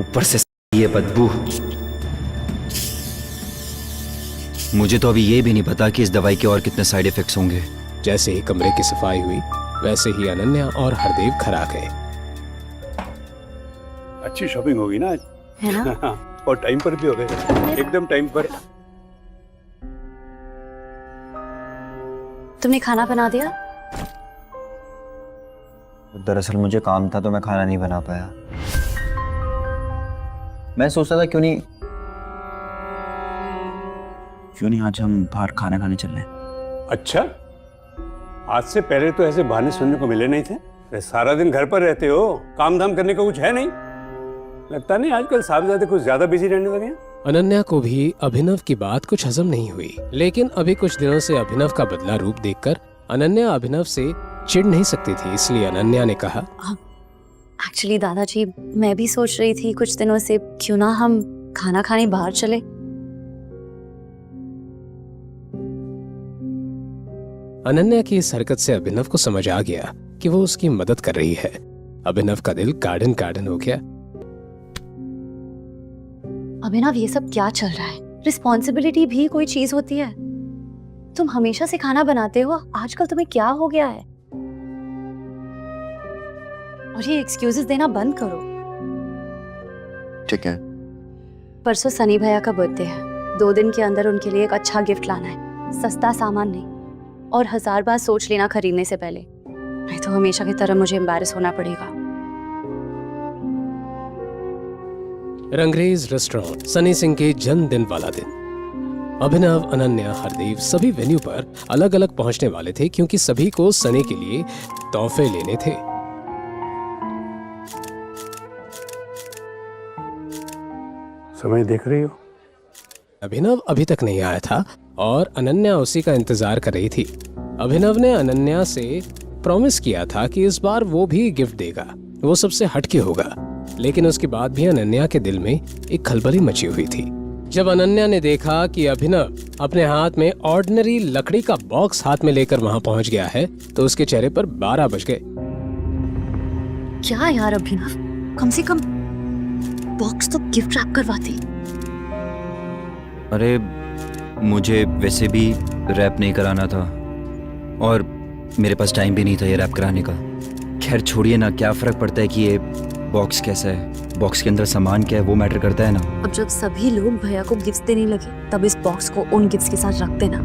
ऊपर से ये बदबू। मुझे तो अभी ये भी नहीं पता कि इस दवाई के और कितने साइड इफेक्ट्स होंगे। जैसे ही कमरे की सफाई हुई, वैसे ही अनन्या और हरदेव घर आ गए। अच्छी शॉपिंग होगी ना आज, है ना? और टाइम पर भी हो गए, एकदम टाइम पर। तुमने खाना बना दिया? दरअसल मुझे काम था तो मैं खाना नहीं बना पाया। मैं सोचता था क्यों नहीं आज हम बाहर खाना खाने चल रहे। अच्छा, आज से पहले तो ऐसे बहाने सुनने को मिले नहीं थे। सारा दिन घर पर रहते हो, काम धाम करने को कुछ है नहीं। लगता नहीं आजकल साहबजादे कुछ ज्यादा बिजी रहने लगे हैं। अनन्या को भी अभिनव की बात कुछ हजम नहीं हुई, लेकिन अभी कुछ दिनों से अभिनव का बदला रूप देखकर अनन्या अभिनव से चिढ़ नहीं सकती थी। इसलिए अनन्या ने कहा, एक्चुअली दादाजी, मैं भी सोच रही थी कुछ दिनों से क्यों ना हम खाना खाने बाहर चले। अनन्या की इस हरकत से अभिनव को समझ आ गया कि वो उसकी मदद कर रही है। अभिनव का दिल गार्डन हो गया। अभिनव, ये सब क्या चल रहा है? रिस्पॉन्सिबिलिटी भी कोई चीज होती है। तुम हमेशा से खाना बनाते हो, आजकल तुम्हें क्या हो गया है? और ये एक्सक्यूजेस देना बंद करो। ठीक है। परसों सनी भैया का बर्थडे है 2 दिन के अंदर उनके लिए एक अच्छा गिफ्ट लाना है, सस्ता सामान नहीं, और 1000 बार सोच लेना खरीदने से पहले, नहीं तो हमेशा की तरह मुझे एम्बैरेस होना पड़ेगा। रंगरेज रेस्टोरेंट, सनी सिंह के जन्मदिन वाला दिन। अभिनव, अनन्या, हरदेव सभी वेन्यू पर अलग अलग पहुंचने वाले थे क्योंकि सभी को सनी के लिए तोहफे लेने थे। समय देख रही हो? अभिनव अभी तक नहीं आया था और अनन्या उसी का इंतजार कर रही थी। अभिनव ने अनन्या से प्रॉमिस किया था कि इस बार वो भी गिफ्ट देगा, वो सबसे हटके होगा, लेकिन उसके बाद भी अनन्या के दिल में एक खलबली मची हुई थी। जब अनन्या ने देखा कि अभिनव अपने हाथ में ऑर्डिनरी लकड़ी का बॉक्स हाथ में लेकर वहां पहुंच गया है तो उसके चेहरे पर 12 बज गए। क्या यार अभिनव, कम से कम बॉक्स तो गिफ्ट रैप करवाती। अरे मुझे वैसे भी रैप नहीं कराना था और मेरे पास टाइम भी नहीं था ये रैप कराने का। खैर छोड़िए ना, क्या फ़र्क पड़ता है कि ये बॉक्स कैसा है, बॉक्स के अंदर सामान क्या है वो मैटर करता है ना। अब जब सभी लोग भैया को गिफ्ट देने लगे तब इस बॉक्स को उन गिफ्ट्स के साथ रख देना।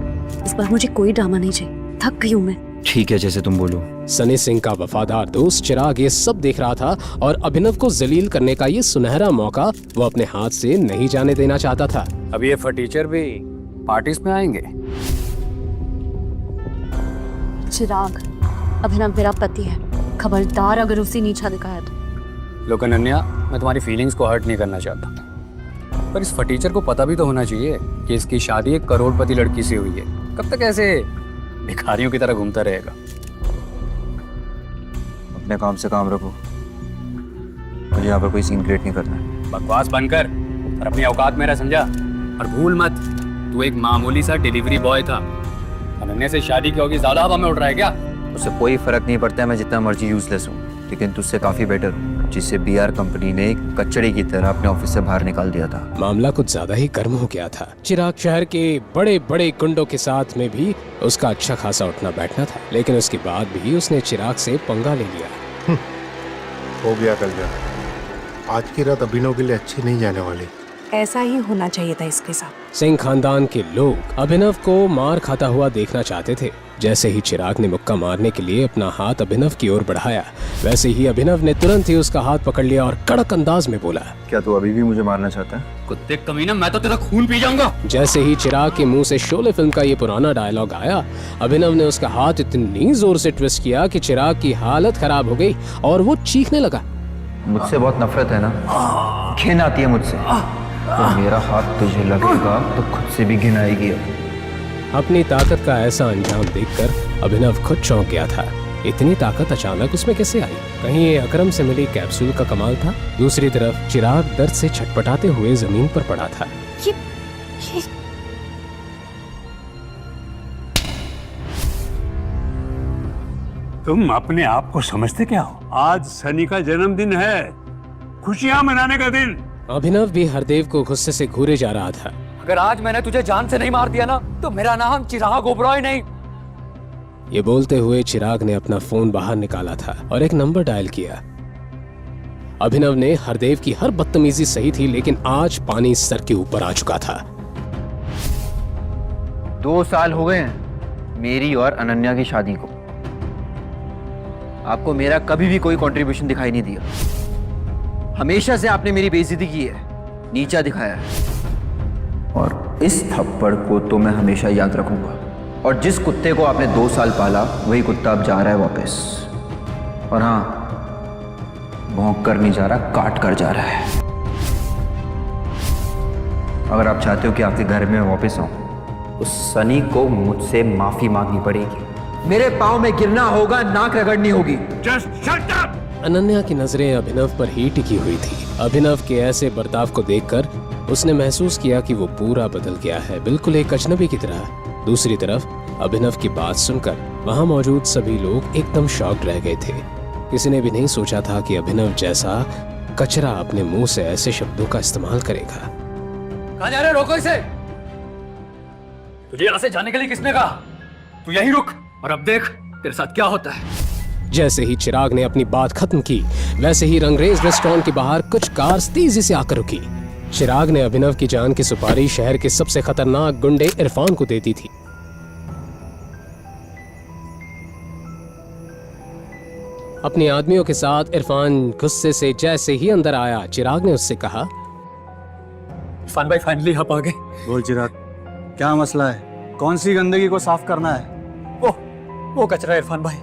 इस बार मुझे कोई ड्रामा नहीं चाहिए, थक गई हूँ मैं। ठीक है, जैसे तुम बोलो। सनी सिंह का वफादार दोस्त चिराग ये सब देख रहा था और अभिनव को जलील करने का ये सुनहरा मौका वो अपने हाथ से नहीं जाने देना चाहता था। अब ये फटीचर भी पार्टीज में आएंगे। चिराग, अभिनव मेरा पति है, खबरदार अगर उसे नीचा दिखाया तो। लोग, अनन्या, मैं तुम्हारी फीलिंग्स को हर्ट नहीं करना चाहता, पर इस फटीचर को पता भी तो होना चाहिए कि इसकी शादी एक करोड़पति लड़की से हुई है। कब तक ऐसे भिखारियों की तरह घूमता रहेगा? अपने काम से काम रखो, मुझे यहाँ पर कोई सीन क्रिएट नहीं करना है। बकवास बंद कर और अपनी औकात मेरा समझा। और भूल मत, तू एक मामूली सा डिलीवरी बॉय था। अनन्या से शादी की होगी, ज्यादा हवा में उड़ रहा है क्या? उससे कोई फर्क नहीं पड़ता है मैं जितना मर्जी यूजलेस हूँ, लेकिन तुझसे काफी बेटर हूँ, जिससे बीआर कंपनी ने कचड़े की तरह अपने ऑफिस से बाहर निकाल दिया था। मामला कुछ ज्यादा ही गर्म हो गया था। चिराग शहर के बड़े बड़े गुंडों के साथ में भी उसका अच्छा खासा उठना बैठना था, लेकिन उसके बाद भी उसने चिराग से पंगा ले लिया। हो गया कल जा, आज की रात अभिनव के लिए अच्छी नहीं जाने वाली। ऐसा ही होना चाहिए था इसके साथ। सिंह खानदान के लोग अभिनव को मार खाता हुआ देखना चाहते थे। जैसे ही चिराग ने मुक्का मारने के लिए अपना हाथ अभिनव की ओर बढ़ाया, वैसे ही अभिनव ने तुरंत ही उसका हाथ पकड़ लिया और कड़क अंदाज में बोला, क्या तू अभी भी मुझे मारना चाहता है? कुत्ते कमीना, मैं तो तेरा खून पी जाऊंगा। जैसे ही चिराग के मुंह से शोले फिल्म का ये पुराना डायलॉग आया, अभिनव ने उसका हाथ इतनी जोर से ट्विस्ट किया कि चिराग की हालत खराब हो गई और वो चीखने लगा। मुझसे बहुत नफरत है ना, घिन आती है मुझसे। तो मेरा हाथ तुझे लगेगा तो खुद से भी घिन आएगी। अपनी ताकत का ऐसा अंजाम देखकर अभिनव खुद चौंक गया था। इतनी ताकत अचानक उसमें कैसे आई? कहीं ये अकरम से मिली कैप्सूल का कमाल था? दूसरी तरफ चिराग दर्द से छटपटाते हुए जमीन पर पड़ा था। ये तुम अपने आप को समझते क्या हो? आज सनी का जन्मदिन है, खुशियां मनाने का दिन। अभिनव भी हरदेव को गुस्से से घूरे जा रहा था। अगर आज मैंने तुझे जान से नहीं मार दिया ना, तो मेरा नाम चिराग ओबरॉय नहीं। ये बोलते हुए चिराग ने अपना फोन बाहर निकाला था और एक नंबर डायल किया। अभिनव ने हरदेव की हर बदतमीजी सही थी, लेकिन आज पानी सर के ऊपर आ चुका था। 2 साल हो गए हैं मेरी और अनन्या की शादी को। आपको मेरा कभी भी कोई कंट्रीब्यूशन दिखाई नहीं दिया। हमेशा से आपने मेरी बेइज्जती की है, नीचा दिखाया है, और इस थप्पड़ को तो मैं हमेशा याद रखूंगा। और जिस कुत्ते को आपने 2 साल पाला, वही कुत्ता अब जा रहा है वापस। और हाँ, भौंक कर नहीं जा रहा, काट कर जा रहा है। अगर आप चाहते हो कि आपके घर में वापस आऊं, उस सनी को मुझसे माफी मांगनी पड़ेगी। मेरे पाँव में गिरना होगा, नाक रगड़नी होगी। Just shut up! अनन्या की नजरें अभिनव पर ही टिकी हुई थी। अभिनव के ऐसे बर्ताव को देखकर उसने महसूस किया कि वो पूरा बदल गया है, बिल्कुल एक अजनबी की तरह। दूसरी तरफ अभिनव की बात सुनकर वहां मौजूद सभी लोग एकदम शॉक्ड रह गए थे। किसी ने भी नहीं सोचा था कि अभिनव जैसा कचरा अपने मुंह से ऐसे शब्दों का इस्तेमाल करेगा। कहां जा रहे हो? रोको इसे। तुझे यहाँ से जाने के लिए किसने कहा? तू यहीं रुक और अब देख तेरे साथ क्या होता है। जैसे ही चिराग ने अपनी बात खत्म की, वैसे ही रंगरेज रेस्टोरेंट के बाहर कुछ कार्स तेजी से आकर रुकी। चिराग ने अभिनव की जान की सुपारी शहर के सबसे खतरनाक गुंडे इरफान को दे दी थी। अपने आदमियों के साथ इरफान गुस्से से जैसे ही अंदर आया, चिराग ने उससे कहा, इरफान भाई फाइनली आप आ गए। बोल चिराग, क्या मसला है? कौन सी गंदगी को साफ करना है? वो कचरा इरफान भाई।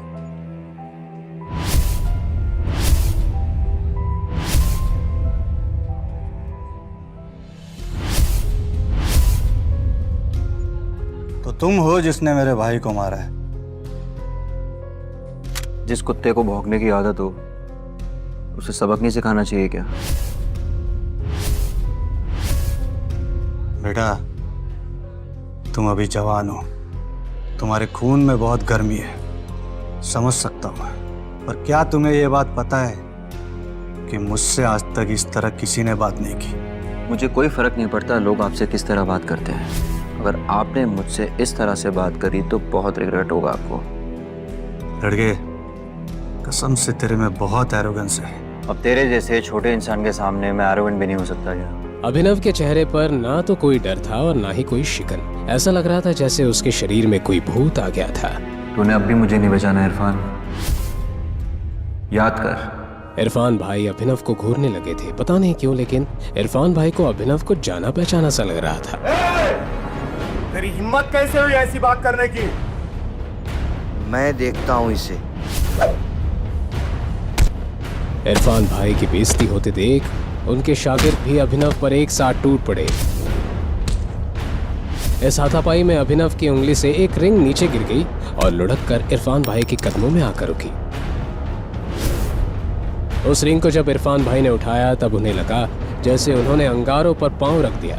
तो तुम हो जिसने मेरे भाई को मारा है। जिस कुत्ते को भौंकने की आदत हो उसे सबक नहीं सिखाना चाहिए क्या? बेटा, तुम अभी जवान हो, तुम्हारे खून में बहुत गर्मी है, समझ सकता हूँ। पर क्या तुम्हें यह बात पता है कि मुझसे आज तक इस तरह किसी ने बात नहीं की? मुझे कोई फर्क नहीं पड़ता लोग आपसे किस तरह बात करते हैं। अगर आपने मुझसे इस तरह से बात करी तो बहुत रिग्रेट होगा आपको। लड़के, कसम से तेरे में बहुत एरोगेंस है। अब तेरे जैसे छोटे इंसान के सामने मैं एरोगेंट भी नहीं हो सकता क्या? अभिनव के चेहरे पर ना तो कोई डर था और ना ही कोई शिकन। ऐसा लग रहा था जैसे उसके शरीर में कोई भूत आ गया था। तूने अब भी मुझे नहीं बचाना इरफान, याद कर। इरफान भाई अभिनव को घूरने लगे थे, पता नहीं क्यों, लेकिन इरफान भाई को अभिनव को जाना पहचाना सा लग रहा था। तेरी हिम्मत कैसे हुई ऐसी बात करने की? मैं देखता हूँ इसे। इरफान भाई की बेइज्जती होते देख उनके शागिर्द भी अभिनव पर एक साथ टूट पड़े। इस हाथापाई में अभिनव की उंगली से एक रिंग नीचे गिर गई और लुढ़क कर इरफान भाई के कदमों में आकर रुकी। उस रिंग को जब इरफान भाई ने उठाया तब उन्हें लगा जैसे उन्होंने अंगारों पर पांव रख दिया।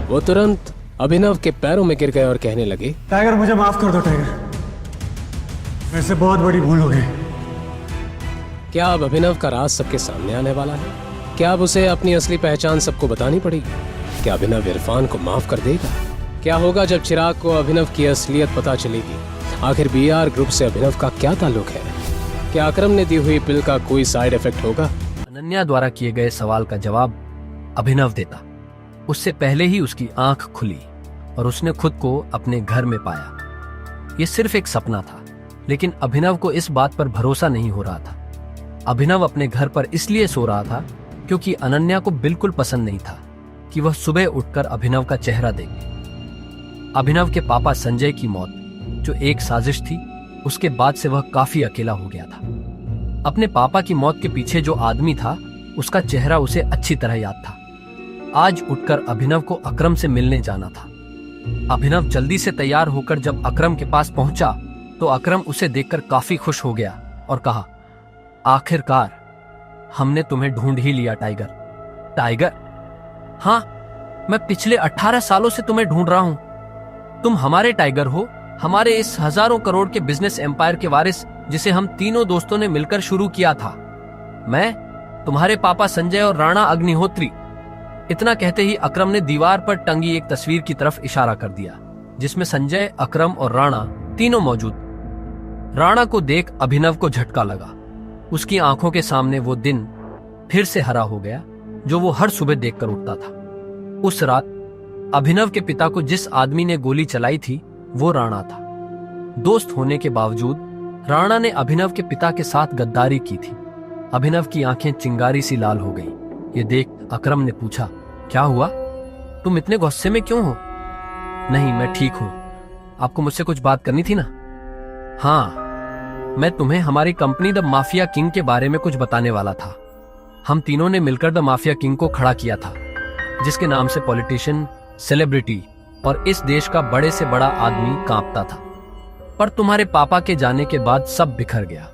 वो तुरंत अभिनव के पैरों में गिर गए और कहने लगे, टाइगर, मुझे माफ कर दो टाइगर, मेरे से बहुत बड़ी भूल हो गई। क्या अब अभिनव का राज सबके सामने आने वाला है? क्या अब उसे अपनी असली पहचान सबको बतानी पड़ेगी? क्या अभिनव इरफान को माफ कर देगा? क्या होगा जब चिराग को अभिनव की असलियत पता चलेगी? आखिर बीआर ग्रुप से अभिनव का क्या ताल्लुक है? क्या अकरम ने दी हुई पिल का कोई साइड इफेक्ट होगा? अनन्या द्वारा किए गए सवाल का जवाब अभिनव देता। उससे पहले ही उसकी आंख खुली और उसने खुद को अपने घर में पाया। ये सिर्फ एक सपना था, लेकिन अभिनव को इस बात पर भरोसा नहीं हो रहा था। अभिनव अपने घर पर इसलिए सो रहा था क्योंकि अनन्या को बिल्कुल पसंद नहीं था कि वह सुबह उठकर अभिनव का चेहरा देखे। अभिनव के पापा संजय की मौत जो एक साजिश थी, उसके बाद से वह काफी अकेला हो गया था। अपने पापा की मौत के पीछे जो आदमी था उसका चेहरा उसे अच्छी तरह याद था। आज उठकर अभिनव को अकरम से मिलने जाना था। अभिनव जल्दी से तैयार होकर जब अकरम के पास पहुंचा तो अकरम उसे देखकर काफी खुश हो गया और कहा, आखिरकार हमने तुम्हें ढूंढ ही लिया टाइगर। टाइगर? हाँ, मैं पिछले 18 सालों से तुम्हें ढूंढ रहा हूं। तुम हमारे टाइगर हो, हमारे इस हजारों करोड़ के बिजनेस एम्पायर के वारिस जिसे हम तीनों दोस्तों ने मिलकर शुरू किया था। मैं, तुम्हारे पापा संजय और राणा अग्निहोत्री। इतना कहते ही अकरम ने दीवार पर टंगी एक तस्वीर की तरफ इशारा कर दिया जिसमें संजय, अकरम और राणा तीनों मौजूद। राणा को देख अभिनव को झटका लगा। उसकी आंखों के सामने वो दिन फिर से हरा हो गया जो वो हर सुबह देखकर उठता था। उस रात अभिनव के पिता को जिस आदमी ने गोली चलाई थी वो राणा था। दोस्त होने के बावजूद राणा ने अभिनव के पिता के साथ गद्दारी की थी। अभिनव की आंखें चिंगारी सी लाल हो गईं। ये देख अकरम ने पूछा, क्या हुआ? तुम इतने गुस्से में क्यों हो? नहीं, मैं ठीक हूं। आपको मुझसे कुछ बात करनी थी ना? हाँ, मैं तुम्हें हमारी कंपनी द माफिया किंग के बारे में कुछ बताने वाला था। हम तीनों ने मिलकर द माफिया किंग को खड़ा किया था, जिसके नाम से पॉलिटिशियन, सेलिब्रिटी और इस देश का बड़े से बड़ा आदमी कांपता था। पर तुम्हारे पापा के जाने के बाद सब बिखर गया।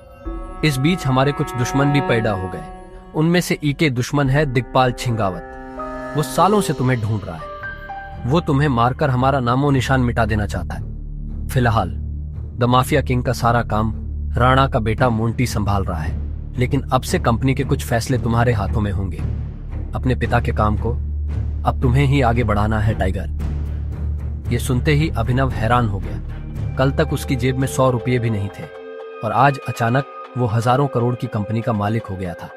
इस बीच हमारे कुछ दुश्मन भी पैदा हो गए। उनमें से एक दुश्मन है दिग्पाल छिंगावत। वो सालों से तुम्हें ढूंढ रहा है। वो तुम्हें मारकर हमारा नामो निशान मिटा देना चाहता है। फिलहाल द माफिया किंग का सारा काम राणा का बेटा मोंटी संभाल रहा है, लेकिन अब से कंपनी के कुछ फैसले तुम्हारे हाथों में होंगे। अपने पिता के काम को अब तुम्हें ही आगे बढ़ाना है टाइगर। ये सुनते ही अभिनव हैरान हो गया। कल तक उसकी जेब में 100 रुपये भी नहीं थे और आज अचानक वो हजारों करोड़ की कंपनी का मालिक हो गया था।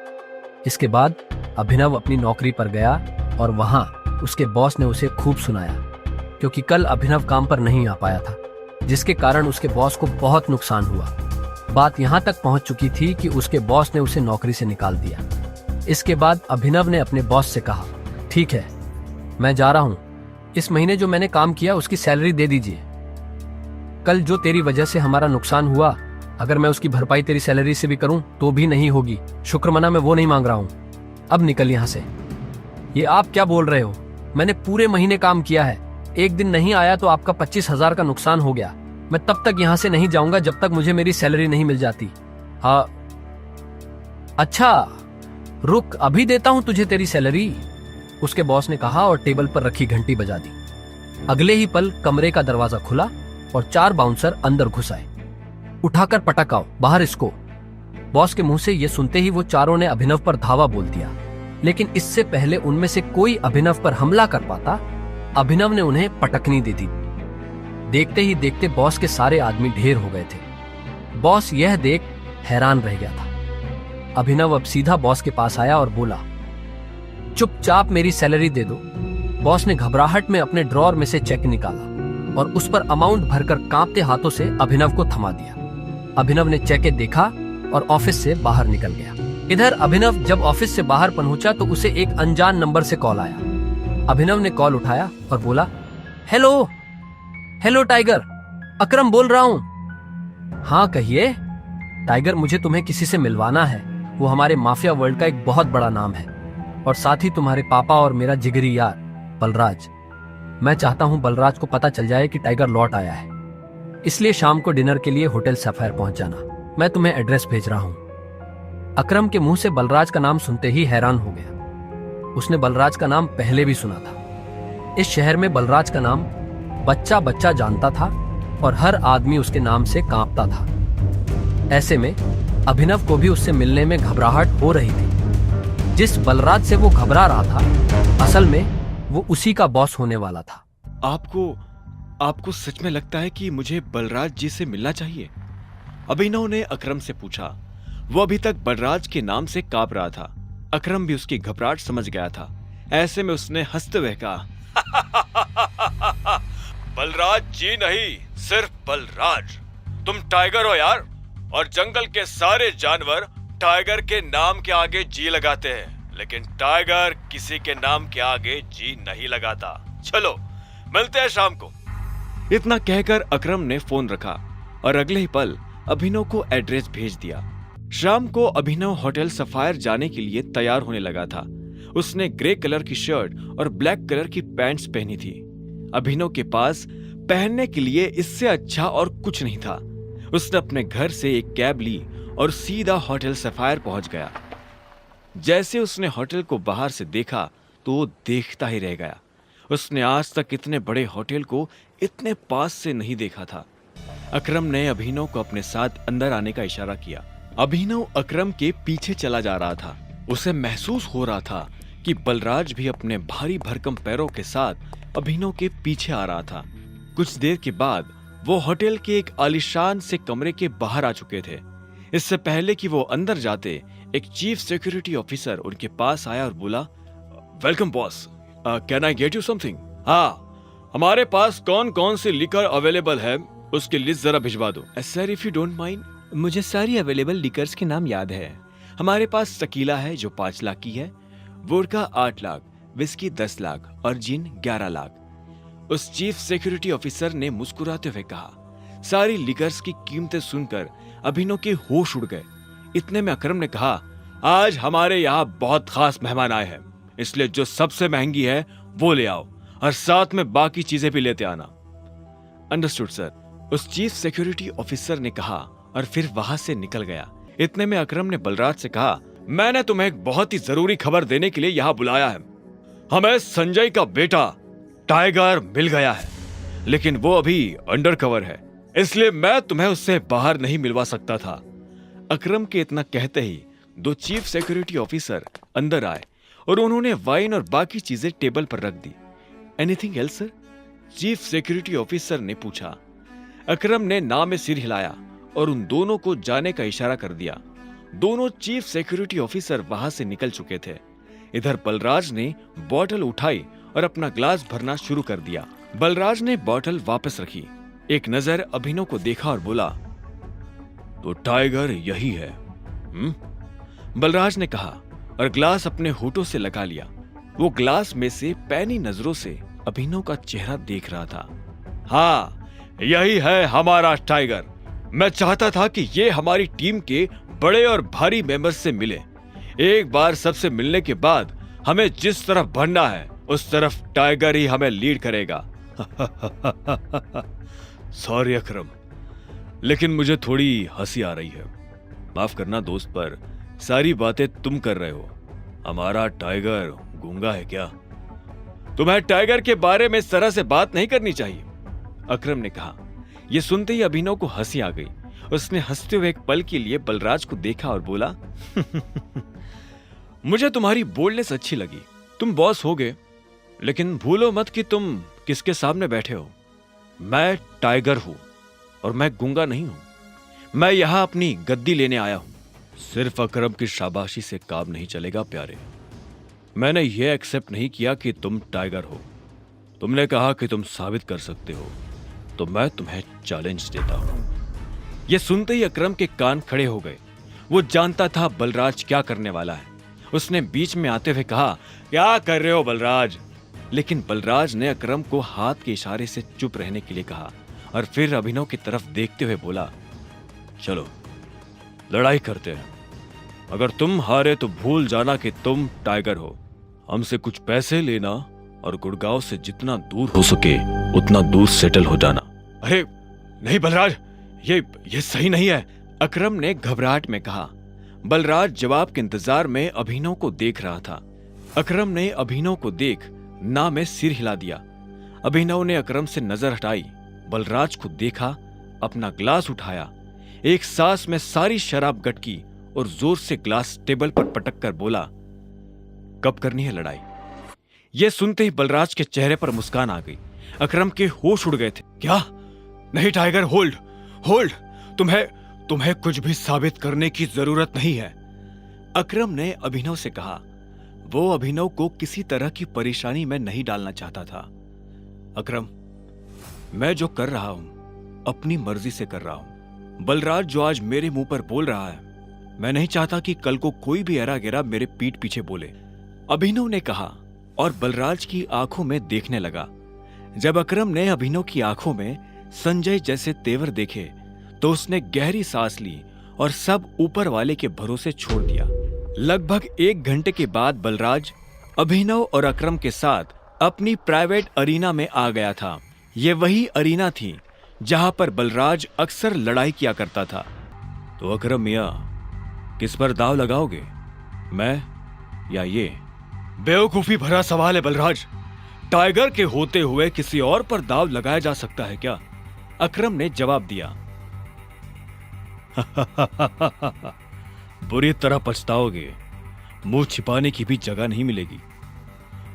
इसके बाद अभिनव अपनी नौकरी पर गया और वहां उसके बॉस ने उसे खूब सुनाया, क्योंकि कल अभिनव काम पर नहीं आ पाया था, जिसके कारण उसके बॉस को बहुत नुकसान हुआ। बात यहां तक पहुंच चुकी थी कि उसके बॉस ने उसे नौकरी से निकाल दिया। इसके बाद अभिनव ने अपने बॉस से कहा, ठीक है, मैं जा रहा हूं, इस महीने जो मैंने काम किया उसकी सैलरी दे दीजिए। कल जो तेरी वजह से हमारा नुकसान हुआ, अगर मैं उसकी भरपाई तेरी सैलरी से भी करूं तो भी नहीं होगी। शुक्रमना मैं वो नहीं मांग रहा हूं, अब निकल यहां से। ये आप क्या बोल रहे हो? मैंने पूरे महीने काम किया है, एक दिन नहीं आया तो आपका 25,000 का नुकसान हो गया। मैं तब तक यहां से नहीं जाऊंगा जब तक मुझे मेरी सैलरी नहीं मिल जाती। हाँ, अच्छा रुक, अभी देता हूं तुझे तेरी सैलरी, उसके बॉस ने कहा और टेबल पर रखी घंटी बजा दी। अगले ही पल कमरे का दरवाजा खुला और 4 बाउंसर अंदर घुस आए। उठाकर पटक आओ, बाहर इसको। बॉस के मुंह से यह सुनते ही वो चारों ने अभिनव पर धावा बोल दिया, लेकिन इससे पहले उनमें से कोई अभिनव पर हमला कर पाता, अभिनव ने उन्हें पटकनी दे दी। देखते ही देखते बॉस के सारे आदमी ढेर हो गए थे। बॉस यह देख हैरान रह गया था। अभिनव अब सीधा बॉस के पास आया और बोला, चुपचाप मेरी सैलरी दे दो। बॉस ने घबराहट में अपने ड्रॉर में से चेक निकाला और उस पर अमाउंट भरकर कांपते हाथों से अभिनव को थमा दिया। अभिनव ने चेक देखा और ऑफिस से बाहर निकल गया। इधर अभिनव जब ऑफिस से बाहर पहुंचा तो उसे एक अनजान नंबर से कॉल आया। अभिनव ने कॉल उठाया और बोला, हेलो हेलो टाइगर, अकरम बोल रहा हूं। हाँ कहिए। टाइगर, मुझे तुम्हें किसी से मिलवाना है, वो हमारे माफिया वर्ल्ड का एक बहुत बड़ा नाम है और साथ ही तुम्हारे पापा और मेरा जिगरी यार बलराज। मैं चाहता हूं बलराज को पता चल जाए कि टाइगर लौट आया है, इसलिए शाम को डिनर के लिए होटल सफायर पहुंच जाना। मैं तुम्हें एड्रेस भेज रहा हूं। अकरम के मुंह से बलराज का नाम सुनते ही हैरान हो गया। उसने बलराज का नाम पहले भी सुना था। इस शहर में बलराज का नाम बच्चा बच्चा जानता था और हर आदमी उसके नाम से कांपता था। ऐसे में अभिनव को भी उससे मिलने में घबराहट हो रही थी। जिस बलराज से वो घबरा रहा था, असल में वो उसी का बॉस होने वाला था। आपको सच में लगता है कि मुझे बलराज जी से मिलना चाहिए? अभिनव ने अकरम से पूछा। वो अभी तक बलराज के नाम से कांप रहा था। अकरम भी उसकी घबराहट समझ गया था। ऐसे में उसने हंसते हुए कहा, बलराज जी नहीं, सिर्फ बलराज। तुम टाइगर हो यार, और जंगल के सारे जानवर टाइगर के नाम के आगे जी लगाते हैं, लेकिन टाइगर किसी के नाम के आगे जी नहीं लगाता। चलो मिलते हैं शाम को। इतना कहकर अकरम ने फोन रखा और अगले ही पल अभिनव को एड्रेस भेज दिया। शाम को अभिनव होटल सफायर जाने के लिए तैयार होने लगा था। उसने ग्रे कलर की शर्ट और ब्लैक कलर की पैंट्स पहनी थी। अभिनव के पास पहनने के लिए इससे अच्छा और कुछ नहीं था। उसने अपने घर से एक कैब ली और सीधा होटल सफायर पहुंच गया। जैसे उसने होटल को बाहर से देखा तो वो देखता ही रह गया। उसने आज तक इतने बड़े होटल को इतने पास से नहीं देखा था। अकरम ने अभिनव को अपने साथ अंदर आने का इशारा किया। अभिनव अकरम के पीछे चला जा रहा था। उसे महसूस हो रहा था कि बलराज भी अपने भारी भरकम पैरों के साथ अभिनव के पीछे आ रहा था। कुछ देर के बाद वो होटल के एक आलीशान से कमरे के बाहर आ चुके थे। इससे पहले कि वो अंदर जाते, एक चीफ सिक्योरिटी ऑफिसर उनके पास आया और बोला, welcome boss, can I get you something? हाँ, हमारे पास कौन कौन सी लिकर अवेलेबल है उसकी लिस्ट जरा भिजवा दो। Sir if you don't mind, मुझे सारी अवेलेबल लिकर्स के नाम याद है। हमारे पास टकीला है जो 5 लाख की है, वोडका 8 लाख, विस्की 10 लाख और जिन 11 लाख। उस चीफ सिक्योरिटी ऑफिसर ने मुस्कुराते हुए कहा। सारी लिकर्स की कीमतें सुनकर अभिनव के होश उड़ गए। इतने में अकरम ने कहा, आज हमारे यहाँ बहुत खास मेहमान आए हैं, इसलिए जो सबसे महंगी है वो ले आओ और साथ में बाकी चीजें भी लेते आना। अंडरस्टूड सर, उस चीफ सिक्योरिटी ऑफिसर ने कहा और फिर वहां से निकल गया। इतने में अकरम ने बलराज से कहा, मैंने तुम्हें एक बहुत ही जरूरी खबर देने के लिए यहाँ बुलाया है। हमें संजय का बेटा टाइगर मिल गया है, लेकिन वो अभी अंडर कवर है, इसलिए मैं तुम्हें उससे बाहर नहीं मिलवा सकता था। अकरम के इतना कहते ही 2 चीफ सिक्योरिटी ऑफिसर अंदर आए और उन्होंने वाइन और बाकी चीजें टेबल पर रख दी। Anything else sir? Chief security officer ने पूछा। अकरम ने ना में सिर हिलाया और उन दोनों को जाने का इशारा कर दिया। दोनों चीफ सिक्योरिटी ऑफिसर वहां से निकल चुके थे। इधर बलराज ने बॉटल उठाई और अपना ग्लास भरना शुरू कर दिया। बलराज ने बॉटल वापस रखी, एक नजर अभिनव को देखा और बोला, तो टाइगर यही है। बलराज ने कहा और ग्लास अपने होठों से लगा लिया। वो ग्लास में से पैनी नजरों से अभिनव का चेहरा देख रहा था। हाँ, यही है हमारा टाइगर। मैं चाहता था कि ये हमारी टीम के बड़े और भारी मेंबर्स से मिले। एक बार सबसे मिलने के बाद हमें जिस तरफ बढ़ना है उस तरफ टाइगर ही हमें लीड करेगा। सॉरी अकरम, लेकिन मुझे थोड़ी हंसी आ रही है। माफ करना दोस्त, पर सारी बातें तुम कर रहे हो। हमारा टाइगर गूंगा है क्या? तुम्हें टाइगर के बारे में इस तरह से बात नहीं करनी चाहिए, अकरम ने कहा। यह सुनते ही अभिनव को हंसी आ गई। उसने हंसते हुए एक पल के लिए बलराज को देखा और बोला, मुझे तुम्हारी बोल्डनेस अच्छी लगी। तुम बॉस होगे, लेकिन भूलो मत कि तुम किसके सामने बैठे हो। मैं टाइगर हूं और मैं गूंगा नहीं हूं। मैं यहां अपनी गद्दी लेने आया हूं। सिर्फ अकरम की शाबाशी से काम नहीं चलेगा प्यारे। मैंने यह एक्सेप्ट नहीं किया कि तुम टाइगर हो। तुमने कहा कि तुम साबित कर सकते हो, तो मैं तुम्हें चैलेंज देता हूं। यह सुनते ही अकरम के कान खड़े हो गए। वो जानता था बलराज क्या करने वाला है। उसने बीच में आते हुए कहा, क्या कर रहे हो बलराज? लेकिन बलराज ने अकरम को हाथ के इशारे से चुप रहने के लिए कहा और फिर अभिनव की तरफ देखते हुए बोला, चलो लड़ाई करते हैं। अगर तुम हारे तो भूल जाना कि तुम टाइगर हो। हमसे कुछ पैसे लेना और गुड़गांव से जितना दूर हो सके उतना दूर सेटल हो जाना। अरे नहीं बलराज, ये सही नहीं है, अकरम ने घबराहट में कहा। बलराज जवाब के इंतजार में अभिनव को देख रहा था। अकरम ने अभिनव को देख ना में सिर हिला दिया। अभिनव ने अकरम से नजर हटाई, बलराज को देखा, अपना ग्लास उठाया, एक सांस में सारी शराब गटकी और जोर से ग्लास टेबल पर पटक कर बोला, कब करनी है लड़ाई? यह सुनते ही बलराज के चेहरे पर मुस्कान आ गई। अकरम के होश उड़ गए थे। क्या? नहीं टाइगर, होल्ड होल्ड, तुम्हें कुछ भी साबित करने की जरूरत नहीं है, अकरम ने अभिनव से कहा। वो अभिनव को किसी तरह की परेशानी में नहीं डालना चाहता था। अकरम, मैं जो कर रहा हूं अपनी मर्जी से कर रहा हूं। बलराज जो आज मेरे मुंह पर बोल रहा है, मैं नहीं चाहता कि कल को कोई भी एरा गेरा मेरे पीठ पीछे बोले, अभिनव ने कहा और बलराज की आंखों में देखने लगा। जब अकरम ने अभिनव की आंखों में संजय जैसे तेवर देखे तो उसने गहरी सांस ली और सब ऊपर वाले के भरोसे छोड़ दिया। लगभग 1 घंटे के बाद बलराज अभिनव और अकरम के साथ अपनी प्राइवेट अरीना में आ गया था। ये वही अरीना थी जहां पर बलराज अक्सर लड़ाई किया करता था। तो अकरम मियां, किस पर दाव लगाओगे, मैं या ये? बेवकूफी भरा सवाल है बलराज। टाइगर के होते हुए किसी और पर दाव लगाया जा सकता है क्या? अकरम ने जवाब दिया। बुरी तरह पछताओगे, मुंह छिपाने की भी जगह नहीं मिलेगी,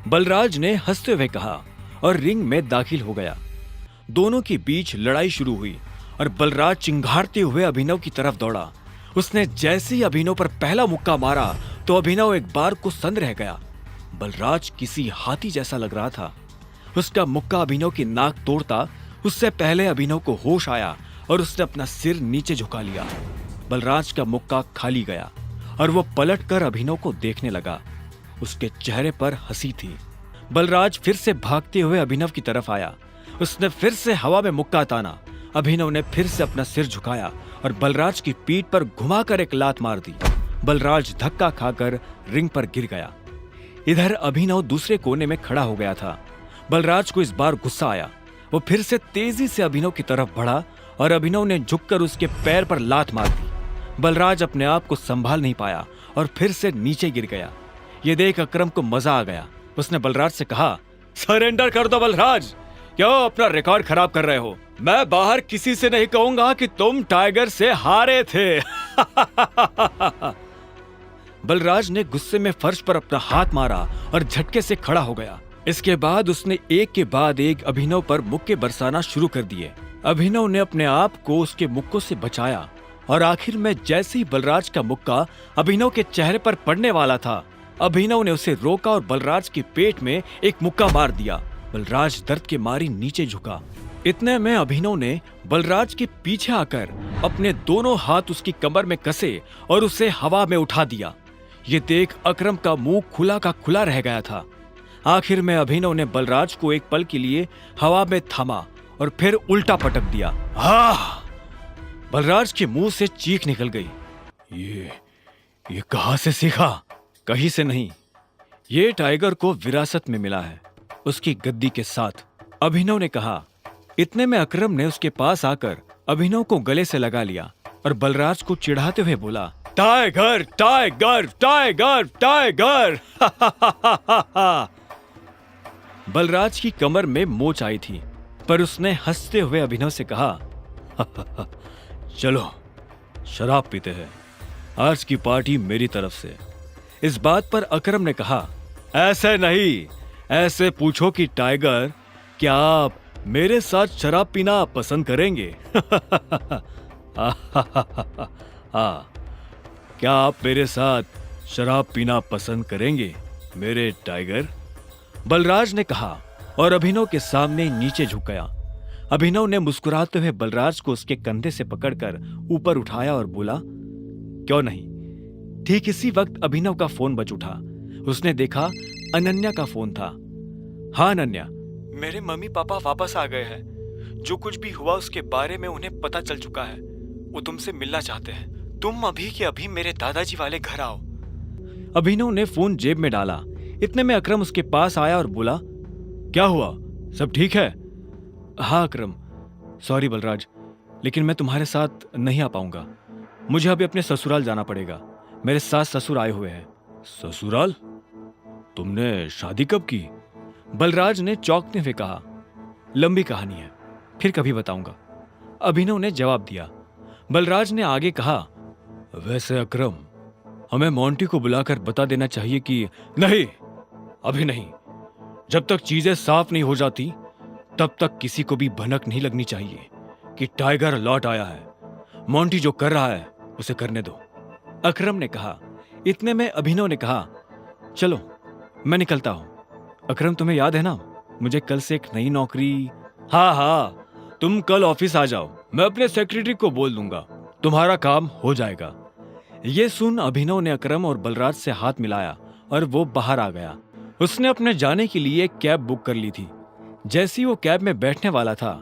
बलराज ने हंसते हुए कहा और रिंग में दाखिल हो गया। दोनों के बीच लड़ाई शुरू हुई और बलराज चिंघाड़ते हुए अभिनव की तरफ दौड़ा। उसने जैसे ही अभिनव पर पहला मुक्का मारा तो अभिनव एक बार को सन्न रह गया। बलराज किसी हाथी जैसा लग रहा था। उसका मुक्का अभिनव की नाक तोड़ता उससे पहले अभिनव को होश आया और उसने अपना सिर नीचे झुका लिया। बलराज का मुक्का खाली गया और वो पलटकर अभिनव को देखने लगा। उसके चेहरे पर हंसी थी। बलराज फिर से भागते हुए अभिनव की तरफ आया। उसने फिर से हवा में मुक्का ताना। अभिनव ने फिर से अपना सिर झुकाया और बलराज की पीठ पर घुमाकर एक लात मार दी। बलराज धक्का खाकर रिंग पर गिर गया। इधर अभिनव दूसरे कोने में खड़ा हो गया था। बलराज को इस बार गुस्सा आया। वो फिर से तेजी से अभिनव की तरफ बढ़ा और अभिनव ने झुककर उसके पैर पर लात मार दी। बलराज अपने आप को संभाल नहीं पाया और फिर से नीचे गिर गया। ये देख अकरम को मजा आ गया। उसने बलराज से कहा, सरेंडर कर दो बलराज, क्यों अपना रिकॉर्ड खराब कर रहे हो? मैं बाहर किसी से नहीं कहूंगा कि तुम टाइगर से हारे थे। बलराज ने गुस्से में फर्श पर अपना हाथ मारा और झटके से खड़ा हो गया। इसके बाद उसने एक के बाद एक अभिनव पर मुक्के बरसाना शुरू कर दिए। अभिनव ने अपने आप को उसके मुक्कों से बचाया और आखिर में जैसे ही बलराज का मुक्का अभिनव के चेहरे पर पड़ने वाला था, अभिनव ने उसे रोका और बलराज के पेट में एक मुक्का मार दिया। बलराज दर्द के मारे नीचे झुका। इतने में अभिनव ने बलराज के पीछे आकर अपने दोनों हाथ उसकी कमर में कसे और उसे हवा में उठा दिया। ये देख अकरम का मुंह खुला का खुला रह गया था। आखिर में अभिनव ने बलराज को एक पल के लिए हवा में थामा और फिर उल्टा पटक दिया। बलराज के मुंह से चीख निकल गई। ये कहां से सीखा? कहीं से नहीं, ये टाइगर को विरासत में मिला है, उसकी गद्दी के साथ, अभिनव ने कहा। इतने में अकरम ने उसके पास आकर अभिनव को गले से लगा लिया और बलराज को चिढ़ाते हुए बोला, tiger tiger tiger tiger. Balraj की कमर में मोच आई थी, पर उसने हंसते हुए अभिनव से कहा, चलो शराब पीते हैं, आज की पार्टी मेरी तरफ से। इस बात पर अकरम ने कहा, ऐसे नहीं, ऐसे पूछो कि टाइगर, क्या आप मेरे साथ शराब पीना पसंद करेंगे? क्या आप मेरे साथ शराब पीना पसंद करेंगे मेरे टाइगर? बलराज ने कहा और अभिनव के सामने नीचे झुक गया। अभिनव ने मुस्कुराते हुए बलराज को उसके कंधे से पकड़कर ऊपर उठाया और बोला, क्यों नहीं। ठीक इसी वक्त अभिनव का फोन बज उठा। उसने देखा अनन्या का फोन था। हाँ अनन्या, मेरे मम्मी पापा वापस आ गए हैं। जो कुछ भी हुआ उसके बारे में उन्हें पता चल चुका है। वो तुमसे मिलना चाहते हैं। तुम अभी के अभी मेरे दादाजी वाले घर आओ। अभिनव ने फोन जेब में डाला। इतने में अकरम उसके पास आया और बोला, क्या हुआ, सब ठीक है? हाँ अकरम, सॉरी बलराज, लेकिन मैं तुम्हारे साथ नहीं आ पाऊंगा। मुझे अभी अपने ससुराल जाना पड़ेगा। मेरे सास ससुर आए हुए हैं। ससुराल? तुमने शादी कब की? बलराज ने चौंकते हुए कहा। लंबी कहानी है, फिर कभी बताऊंगा, अभिनव ने जवाब दिया। बलराज ने आगे कहा, वैसे अकरम, हमें मोंटी को बुलाकर बता देना चाहिए कि नहीं, अभी नहीं। जब तक चीजें साफ नहीं हो जाती तब तक किसी को भी भनक नहीं लगनी चाहिए कि टाइगर लौट आया है। मोंटी जो कर रहा है उसे करने दो, अकरम ने कहा। इतने में अभिनव ने कहा, चलो मैं निकलता हूं। अकरम, तुम्हें याद है ना, मुझे कल से एक नई नौकरी। हाँ, तुम कल ऑफिस आ जाओ, मैं अपने सेक्रेटरी को बोल दूंगा, तुम्हारा काम हो जाएगा। ये सुन अभिनव ने अकरम और बलराज से हाथ मिलाया और वो बाहर आ गया। उसने अपने जाने के लिए एक कैब बुक कर ली थी। जैसे ही वो कैब में बैठने वाला था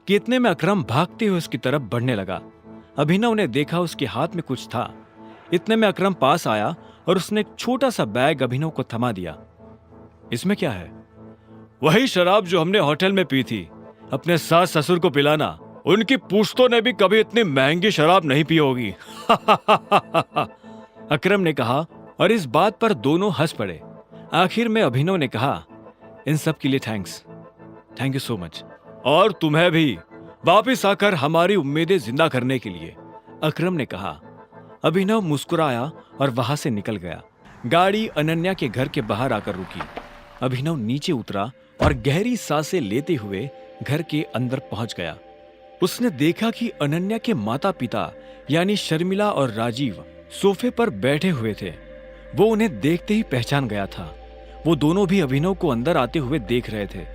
कि इतने में अकरम भागते हुए उसकी तरफ बढ़ने लगा। अभिनव ने देखा उसके हाथ में कुछ था। इतने में अकरम पास आया और उसने एक छोटा सा बैग अभिनव को थमा दिया। इसमें क्या है? वही शराब जो हमने होटल में पी थी। अपने सास ससुर को पिलाना। उनकी पूछतों ने भी कभी इतनी महंगी शराब नहीं पी होगी। अकरम ने कहा और इस बात पर दोनों हंस पड़े। आखिर में अभिनव ने कहा, इन सब के लिए thanks, thank you so much. और तुम्हें भी वापिस आकर हमारी उम्मीदें जिंदा करने के लिए, अकरम ने कहा। अभिनव मुस्कुराया और वहां से निकल गया। गाड़ी अनन्या के घर के बाहर आकर रुकी। अभिनव नीचे उतरा और गहरी सांसें लेते हुए घर के अंदर पहुंच गया। उसने देखा कि अनन्या के माता पिता यानी शर्मिला और राजीव सोफे पर बैठे हुए थे। वो उन्हें देखते ही पहचान गया था। वो दोनों भी अभिनव को अंदर आते हुए देख रहे थे।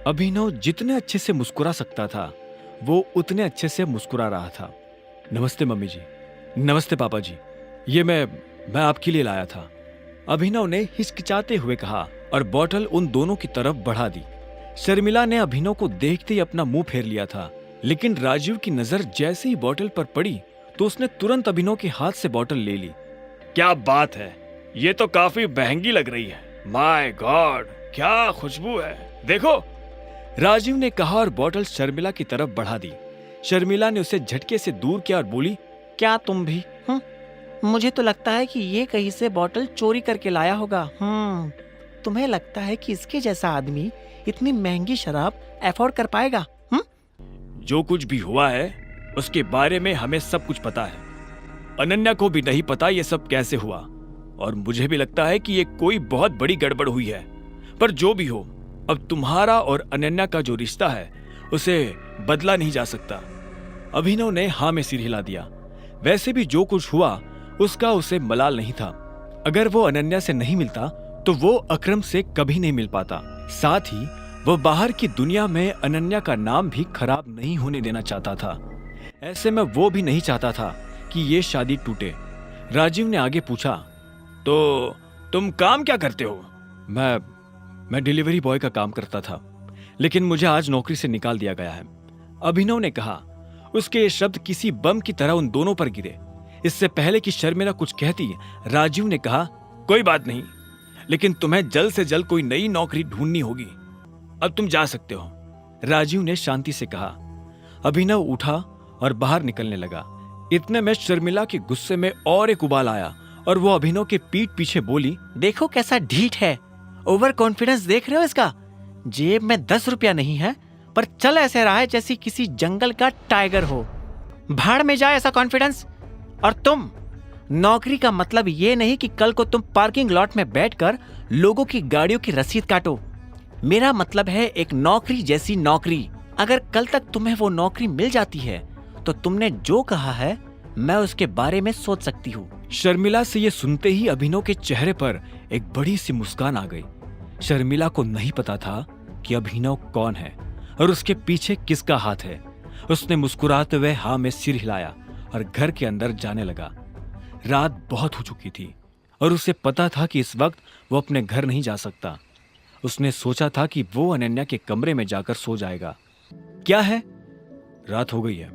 अभिनव जितने अच्छे से मुस्कुरा सकता था वो उतने अच्छे से मुस्कुरा रहा था। नमस्ते मम्मी जी। नमस्ते पापा जी, ये मैं आपके लिए लाया था, अभिनव ने हिचकिचाते हुए कहा और बोतल उन दोनों की तरफ बढ़ा दी। शर्मिला ने अभिनव को देखते ही अपना मुंह फेर लिया था, लेकिन राजीव की नजर जैसे ही बोतल पर पड़ी तो उसने तुरंत अभिनव के हाथ से बोतल ले ली। क्या बात है, ये तो काफी महंगी लग रही है। माय गॉड, क्या खुशबू है, देखो, राजीव ने कहा और बोतल शर्मिला की तरफ बढ़ा दी। शर्मिला ने उसे झटके से दूर किया और बोली, क्या तुम भी? मुझे तो लगता है कि ये कहीं से बोतल चोरी करके लाया होगा। तुम्हें लगता है कि इसके जैसा आदमी इतनी महंगी शराब अफोर्ड कर पाएगा? जो कुछ भी हुआ है उसके बारे में हमें सब कुछ पता है। अनन्या को भी नहीं पता ये सब कैसे हुआ, और मुझे भी लगता है कि ये कोई बहुत बड़ी गड़बड़ हुई है। पर जो भी हो, अब तुम्हारा और अनन्या का जो रिश्ता है उसे बदला नहीं जा सकता। अभिनव ने हाँ में सिर हिला दिया। वैसे भी जो कुछ हुआ उसका उसे मलाल नहीं था। अगर वो अनन्या से नहीं मिलता तो वो अकरम से कभी नहीं मिल पाता। साथ ही वो बाहर की दुनिया में अनन्या का नाम भी खराब नहीं होने देना चाहता था। ऐसे में वो भी नहीं चाहता था कि ये शादी टूटे। राजीव ने आगे पूछा, तो तुम काम क्या करते हो? मैं डिलीवरी बॉय का काम करता था, लेकिन मुझे आज नौकरी से निकाल दिया गया है। अभिनव ने कहा। उसके ये शब्द किसी बम की तरह उन दोनों पर गिरे। इससे पहले कि शर्मिला कुछ कहती, राजीव ने कहा, कोई बात नहीं, लेकिन तुम्हें जल्द से जल्द कोई नई नौकरी ढूंढनी होगी। अब तुम जा सकते हो, राजीव ने शांति से कहा। अभिनव उठा और बाहर निकलने लगा। इतने में शर्मिला के गुस्से में और एक उबाल आया और वो अभिनव के पीठ पीछे बोली, देखो कैसा ढीठ है, ओवर कॉन्फिडेंस देख रहे हो इसका? जेब में 10 रुपया नहीं है पर चल ऐसे रहा है जैसे किसी जंगल का टाइगर हो। भाड़ में जाए ऐसा कॉन्फिडेंस। और तुम, नौकरी का मतलब ये नहीं कि कल को तुम पार्किंग लॉट में बैठकर लोगों की गाड़ियों की रसीद काटो। मेरा मतलब है एक नौकरी जैसी नौकरी। अगर कल तक तुम्हें वो नौकरी मिल जाती है तो तुमने जो कहा है मैं उसके बारे में सोच सकती हूँ। शर्मिला से ये सुनते ही अभिनव के चेहरे पर एक बड़ी सी मुस्कान आ गई। शर्मिला को नहीं पता था कि अभिनव कौन है और उसके पीछे किसका हाथ है। उसने मुस्कुराते हुए हाँ में सिर हिलाया और घर के अंदर जाने लगा। रात बहुत हो चुकी थी और उसे पता था कि इस वक्त वो अपने घर नहीं जा सकता। उसने सोचा था कि वो अनन्या के कमरे में जाकर सो जाएगा। क्या है, रात हो गई है,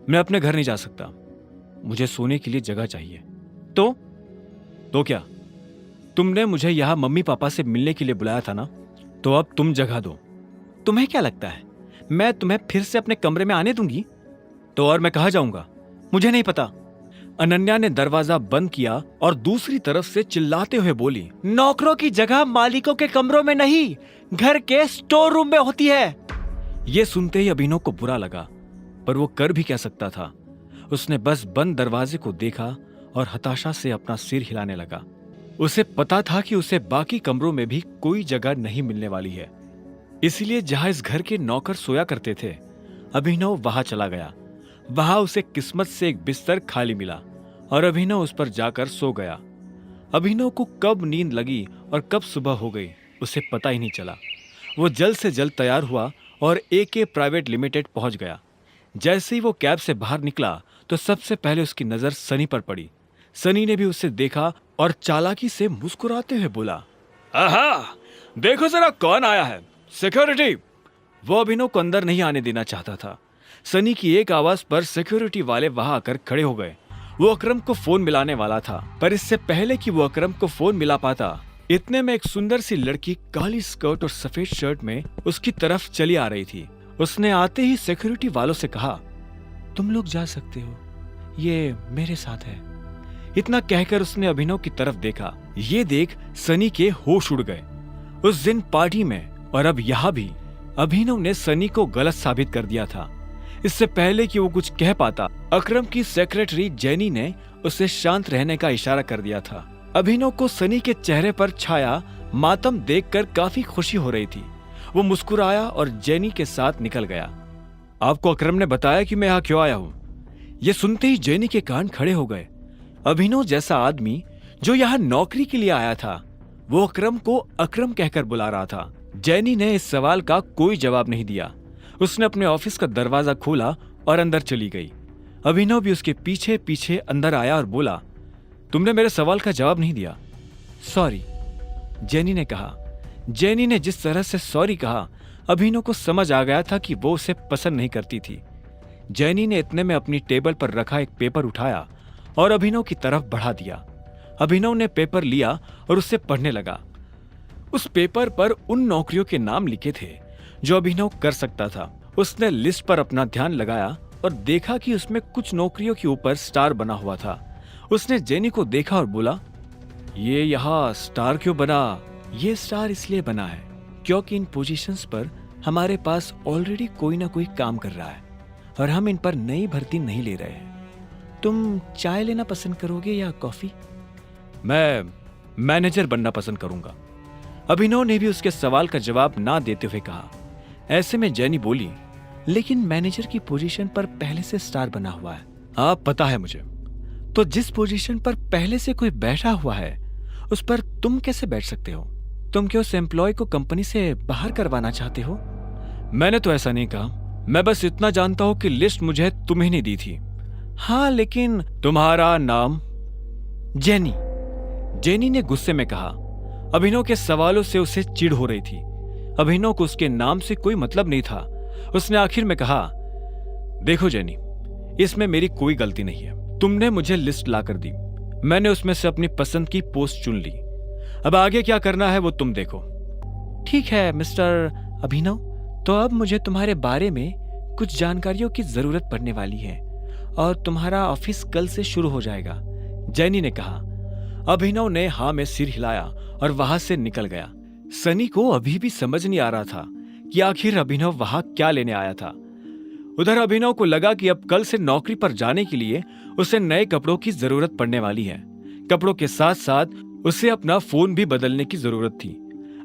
मैं अपने घर नहीं जा सकता, मुझे सोने के लिए जगह चाहिए। तो क्या, तुमने मुझे यहां मम्मी पापा से मिलने के लिए बुलाया था ना, तो अब तुम जगह दो। तुम्हें क्या लगता है मैं तुम्हें फिर से अपने कमरे में आने दूंगी? तो और मैं कहाँ जाऊंगा? मुझे नहीं पता। अनन्या ने दरवाजा बंद किया और दूसरी तरफ से चिल्लाते हुए बोली, नौकरों की जगह मालिकों के कमरों में नहीं, घर के स्टोर रूम में होती है। ये सुनते ही अभिनव को बुरा लगा, पर वो कर भी क्या सकता था। उसने बस बंद दरवाजे को देखा और हताशा से अपना सिर हिलाने लगा। उसे पता था कि उसे बाकी कमरों में भी कोई जगह नहीं मिलने वाली है, इसलिए जहां इस घर के नौकर सोया करते थे अभिनव वहां चला गया। वहां उसे किस्मत से एक बिस्तर खाली मिला और अभिनव उस पर जाकर सो गया। अभिनव को कब नींद लगी और कब सुबह हो गई उसे पता ही नहीं चला। वो जल्द से जल्द तैयार हुआ और AK प्राइवेट लिमिटेड पहुंच गया। जैसे ही वो कैब से बाहर निकला तो सबसे पहले उसकी नजर सनी पर पड़ी। सनी ने भी उसे देखा और चालाकी से मुस्कुराते हुए बोला, आहा, देखो जरा कौन आया है, सिक्योरिटी। वो अभिनव को अंदर नहीं आने देना चाहता था। सनी की एक आवाज पर सिक्योरिटी वाले वहां आकर खड़े हो गए। वो अकरम को फोन मिलाने वाला था, पर इससे पहले कि वो अकरम को फोन मिला पाता, इतने में एक सुंदर सी लड़की काली स्कर्ट और सफेद शर्ट में उसकी तरफ चली आ रही थी। उसने आते ही सिक्योरिटी वालों से कहा, तुम लोग जा सकते हो, ये मेरे साथ है। इतना कहकर उसने अभिनव की तरफ देखा। ये देख सनी के होश उड़ गए। उस दिन पार्टी में और अब यहाँ भी अभिनव ने सनी को गलत साबित कर दिया था। इससे पहले कि वो कुछ कह पाता, अकरम की सेक्रेटरी जेनी ने उसे शांत रहने का इशारा कर दिया था। अभिनव को सनी के चेहरे पर छाया मातम देखकर काफी खुशी हो रही थी। वो मुस्कुराया और जेनी के साथ निकल गया। आपको अकरम ने बताया कि मैं यहाँ क्यों आया हूँ? ये सुनते ही जेनी के कान खड़े हो गए। अभिनव जैसा आदमी जो यहाँ नौकरी के लिए आया था, वो अकरम को अकरम कहकर बुला रहा था। जेनी ने इस सवाल का कोई जवाब नहीं दिया। उसने अपने ऑफिस का दरवाजा खोला और अंदर चली गई। अभिनव भी उसके पीछे पीछे अंदर आया और बोला, तुमने मेरे सवाल का जवाब नहीं दिया। सॉरी, जेनी ने कहा। जेनी ने जिस तरह से सॉरी कहा, अभिनव को समझ आ गया था कि वो उसे पसंद नहीं करती थी। जेनी ने इतने में अपनी टेबल पर रखा एक पेपर उठाया और अभिनव की तरफ बढ़ा दिया। अभिनव ने पेपर लिया और उसे पढ़ने लगा। उस पेपर पर उन नौकरियों के नाम लिखे थे जो अभिनव कर सकता था। उसने लिस्ट पर अपना ध्यान लगाया और देखा कि उसमें कुछ नौकरियों के ऊपर स्टार बना हुआ था। उसने जेनी को देखा और बोला, ये यहाँ स्टार क्यों बना? ये स्टार इसलिए बना है क्योंकि इन पोजीशंस पर हमारे पास ऑलरेडी कोई ना कोई काम कर रहा है और हम इन पर नई भर्ती नहीं ले रहे हैं। तुम चाय लेना पसंद करोगे या कॉफी? मैं मैनेजर बनना पसंद करूंगा। अभिनव ने भी उसके सवाल का जवाब ना देते हुए कहा। ऐसे में जेनी बोली, लेकिन मैनेजर की पोजीशन पर पहले से स्टार बना हुआ है। आप पता है मुझे, तो जिस पोजीशन पर पहले से कोई बैठा हुआ है उस पर तुम कैसे बैठ सकते हो? तुम क्या उस एम्प्लॉय को कंपनी से बाहर करवाना चाहते हो? मैंने तो ऐसा नहीं कहा, मैं बस इतना जानता हूं कि लिस्ट मुझे तुम्हें नहीं दी थी। हाँ, लेकिन तुम्हारा नाम? जेनी। जेनी ने गुस्से में कहा। अभिनव के सवालों से उसे चिढ़ हो रही थी। अभिनव को उसके नाम से कोई मतलब नहीं था। उसने आखिर में कहा, देखो जेनी, इसमें मेरी कोई गलती नहीं है। तुमने मुझे लिस्ट लाकर दी, मैंने उसमें से अपनी पसंद की पोस्ट चुन ली। अब आगे क्या करना है वो तुम देखो। ठीक है मिस्टर अभिनव, तो अब मुझे तुम्हारे बारे में कुछ जानकारियों की जरूरत पड़ने वाली है और तुम्हारा ऑफिस कल से शुरू हो जाएगा, जेनी ने कहा। अभिनव ने हाँ में सिर हिलाया और वहां से निकल गया। सनी को अभी भी समझ नहीं आ रहा था कि आखिर अभिनव वहां क्या लेने आया था। उधर अभिनव को लगा कि अब कल से नौकरी पर जाने के लिए उसे नए कपड़ों की जरूरत पड़ने वाली है। कपड़ों के साथ साथ उसे अपना फोन भी बदलने की जरूरत थी।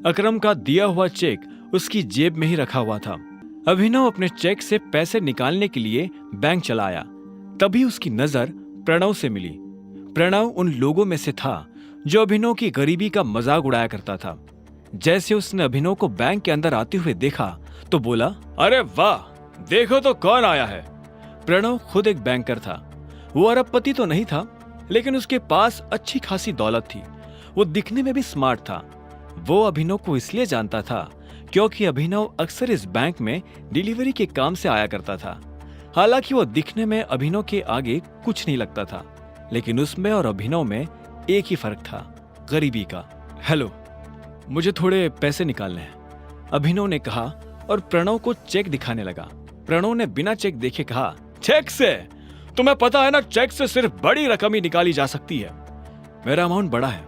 अकरम का दिया हुआ चेक उसकी जेब में ही रखा हुआ था। अभिनव अपने चेक से पैसे निकालने के लिए बैंक चला आया। तभी उसकी नजर प्रणव से मिली। प्रणव उन लोगों में से था जो अभिनव की गरीबी का मजाक उड़ाया करता था। जैसे उसने अभिनव को बैंक के अंदर आते हुए देखा तो बोला, अरे वाह, देखो तो कौन आया है। प्रणव खुद एक बैंकर था। वो अरबपति तो नहीं था, लेकिन उसके पास अच्छी खासी दौलत थी। वो दिखने में भी स्मार्ट था। वो अभिनव को इसलिए जानता था क्योंकि अभिनव अक्सर इस बैंक में डिलीवरी के काम से आया करता था। हालांकि वो दिखने में अभिनव के आगे कुछ नहीं लगता था, लेकिन उसमें और अभिनव में एक ही फर्क था, गरीबी का। हेलो, मुझे थोड़े पैसे निकालने हैं, अभिनव ने कहा और प्रणव को चेक दिखाने लगा। प्रणव ने बिना चेक देखे कहा, चेक से? तुम्हें पता है ना, चेक से सिर्फ बड़ी रकम ही निकाली जा सकती है। मेरा अमाउंट बड़ा है,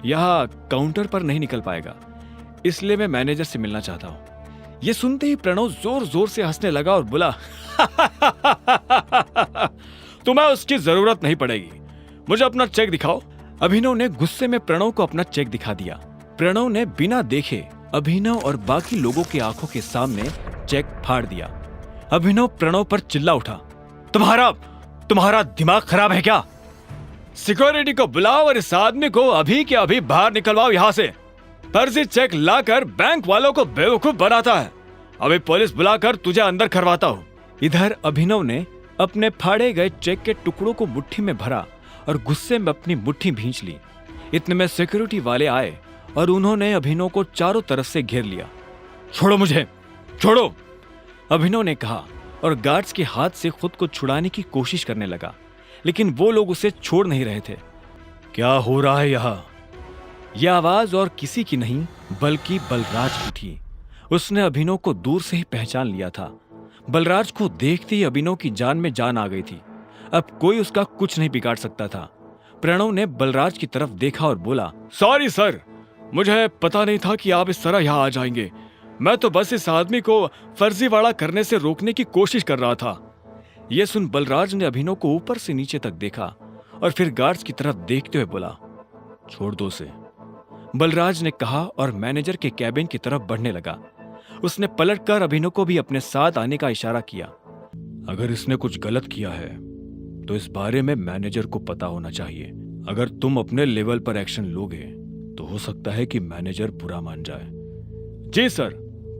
यहाँ काउंटर पर नहीं निकल पाएगा, इसलिए मैं मैनेजर से मिलना चाहता हूँ। ये सुनते ही प्रणव जोर जोर से हंसने लगा और बोला, तुम्हें उसकी जरूरत नहीं पड़ेगी, मुझे अपना चेक दिखाओ। अभिनव ने गुस्से में प्रणव को अपना चेक दिखा दिया। प्रणव ने बिना देखे अभिनव और बाकी लोगों की आंखों के सामने चेक फाड़ दिया। अभिनव प्रणव पर चिल्ला उठा, तुम्हारा दिमाग खराब है क्या? सिक्योरिटी को बुलाओ और इस आदमी को अभी के अभी बाहर निकलवाओ यहाँ से। फर्जी चेक लाकर बैंक वालों को बेवकूफ बनाता है। अभी पुलिस बुलाकर तुझे अंदर करवाता हूँ। इधर अभिनव ने अपने फाड़े गए चेक के टुकड़ों को मुट्ठी में भरा और गुस्से में अपनी मुट्ठी भींच ली। इतने में सिक्योरिटी वाले आए और उन्होंने अभिनव को चारों तरफ से घेर लिया। छोड़ो मुझे, छोड़ो, अभिनव ने कहा और गार्ड्स के हाथ से खुद को छुड़ाने की कोशिश करने लगा, लेकिन वो लोग उसे छोड़ नहीं रहे थे। क्या हो रहा है यहाँ? यह आवाज और किसी की नहीं बल्कि बलराज की थी। उसने अभिनव को दूर से ही पहचान लिया था। बलराज को देखते ही अभिनव की जान में जान आ गई थी। अब कोई उसका कुछ नहीं बिगाड़ सकता था। प्रणव ने बलराज की तरफ देखा और बोला, सॉरी सर, मुझे पता नहीं था कि आप इस तरह यहाँ आ जाएंगे। मैं तो बस इस आदमी को फर्जीवाड़ा करने से रोकने की कोशिश कर रहा था। यह सुन बलराज ने अभिनव को ऊपर से नीचे तक देखा और फिर गार्ड्स की तरफ देखते हुए बोला, छोड़ दो उसे, बलराज ने कहा और मैनेजर के कैबिन की तरफ बढ़ने लगा। उसने पलटकर अभिनव को भी अपने साथ आने का इशारा किया। अगर इसने कुछ गलत किया है तो इस बारे में मैनेजर को पता होना चाहिए। अगर तुम अपने लेवल पर एक्शन लोगे तो हो सकता है कि मैनेजर बुरा मान जाए। जी सर,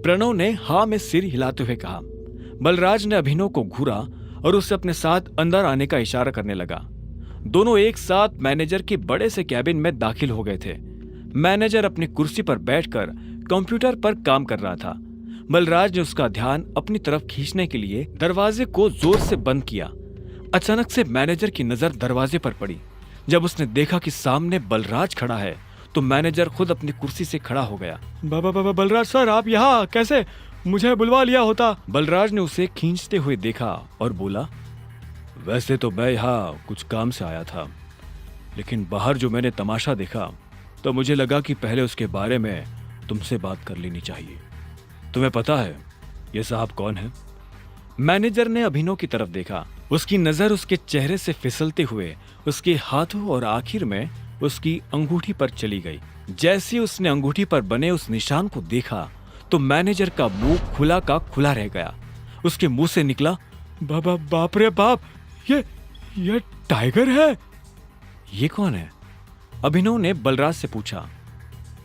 प्रणव ने हाँ में सिर हिलाते हुए कहा। बलराज ने अभिनव को घूरा और उसे अपने साथ अंदर आने का इशारा करने लगा। दोनों एक साथ मैनेजर के बड़े से कैबिन में दाखिल हो गए थे। मैनेजर अपनी कुर्सी पर बैठकर कंप्यूटर पर काम कर रहा था। बलराज ने उसका ध्यान अपनी तरफ खींचने के लिए दरवाजे को जोर से बंद किया। अचानक से मैनेजर की नजर दरवाजे पर पड़ी। जब उसने देखा कि सामने बलराज खड़ा है तो मैनेजर खुद अपनी कुर्सी से खड़ा हो गया। बलराज सर, आप यहाँ कैसे? मुझे बुलवा लिया होता। बलराज ने उसे खींचते हुए देखा और बोला, वैसे तो मैं यहाँ कुछ काम से आया था, लेकिन बाहर जो मैंने तमाशा देखा तो मुझे लगा कि पहले उसके बारे में तुमसे बात कर लेनी चाहिए। तुम्हें पता है ये साहब कौन है? मैनेजर ने अभिनव की तरफ देखा। उसकी नजर उसके चेहरे से फिसलते हुए उसके हाथों और आखिर में उसकी अंगूठी पर चली गई। जैसे ही उसने अंगूठी पर बने उस निशान को देखा तो मैनेजर का मुंह खुला का खुला रह गया। उसके मुंह से निकला, बाप रे बाप, ये टाइगर है। ये कौन है? अभिनव ने बलराज से पूछा।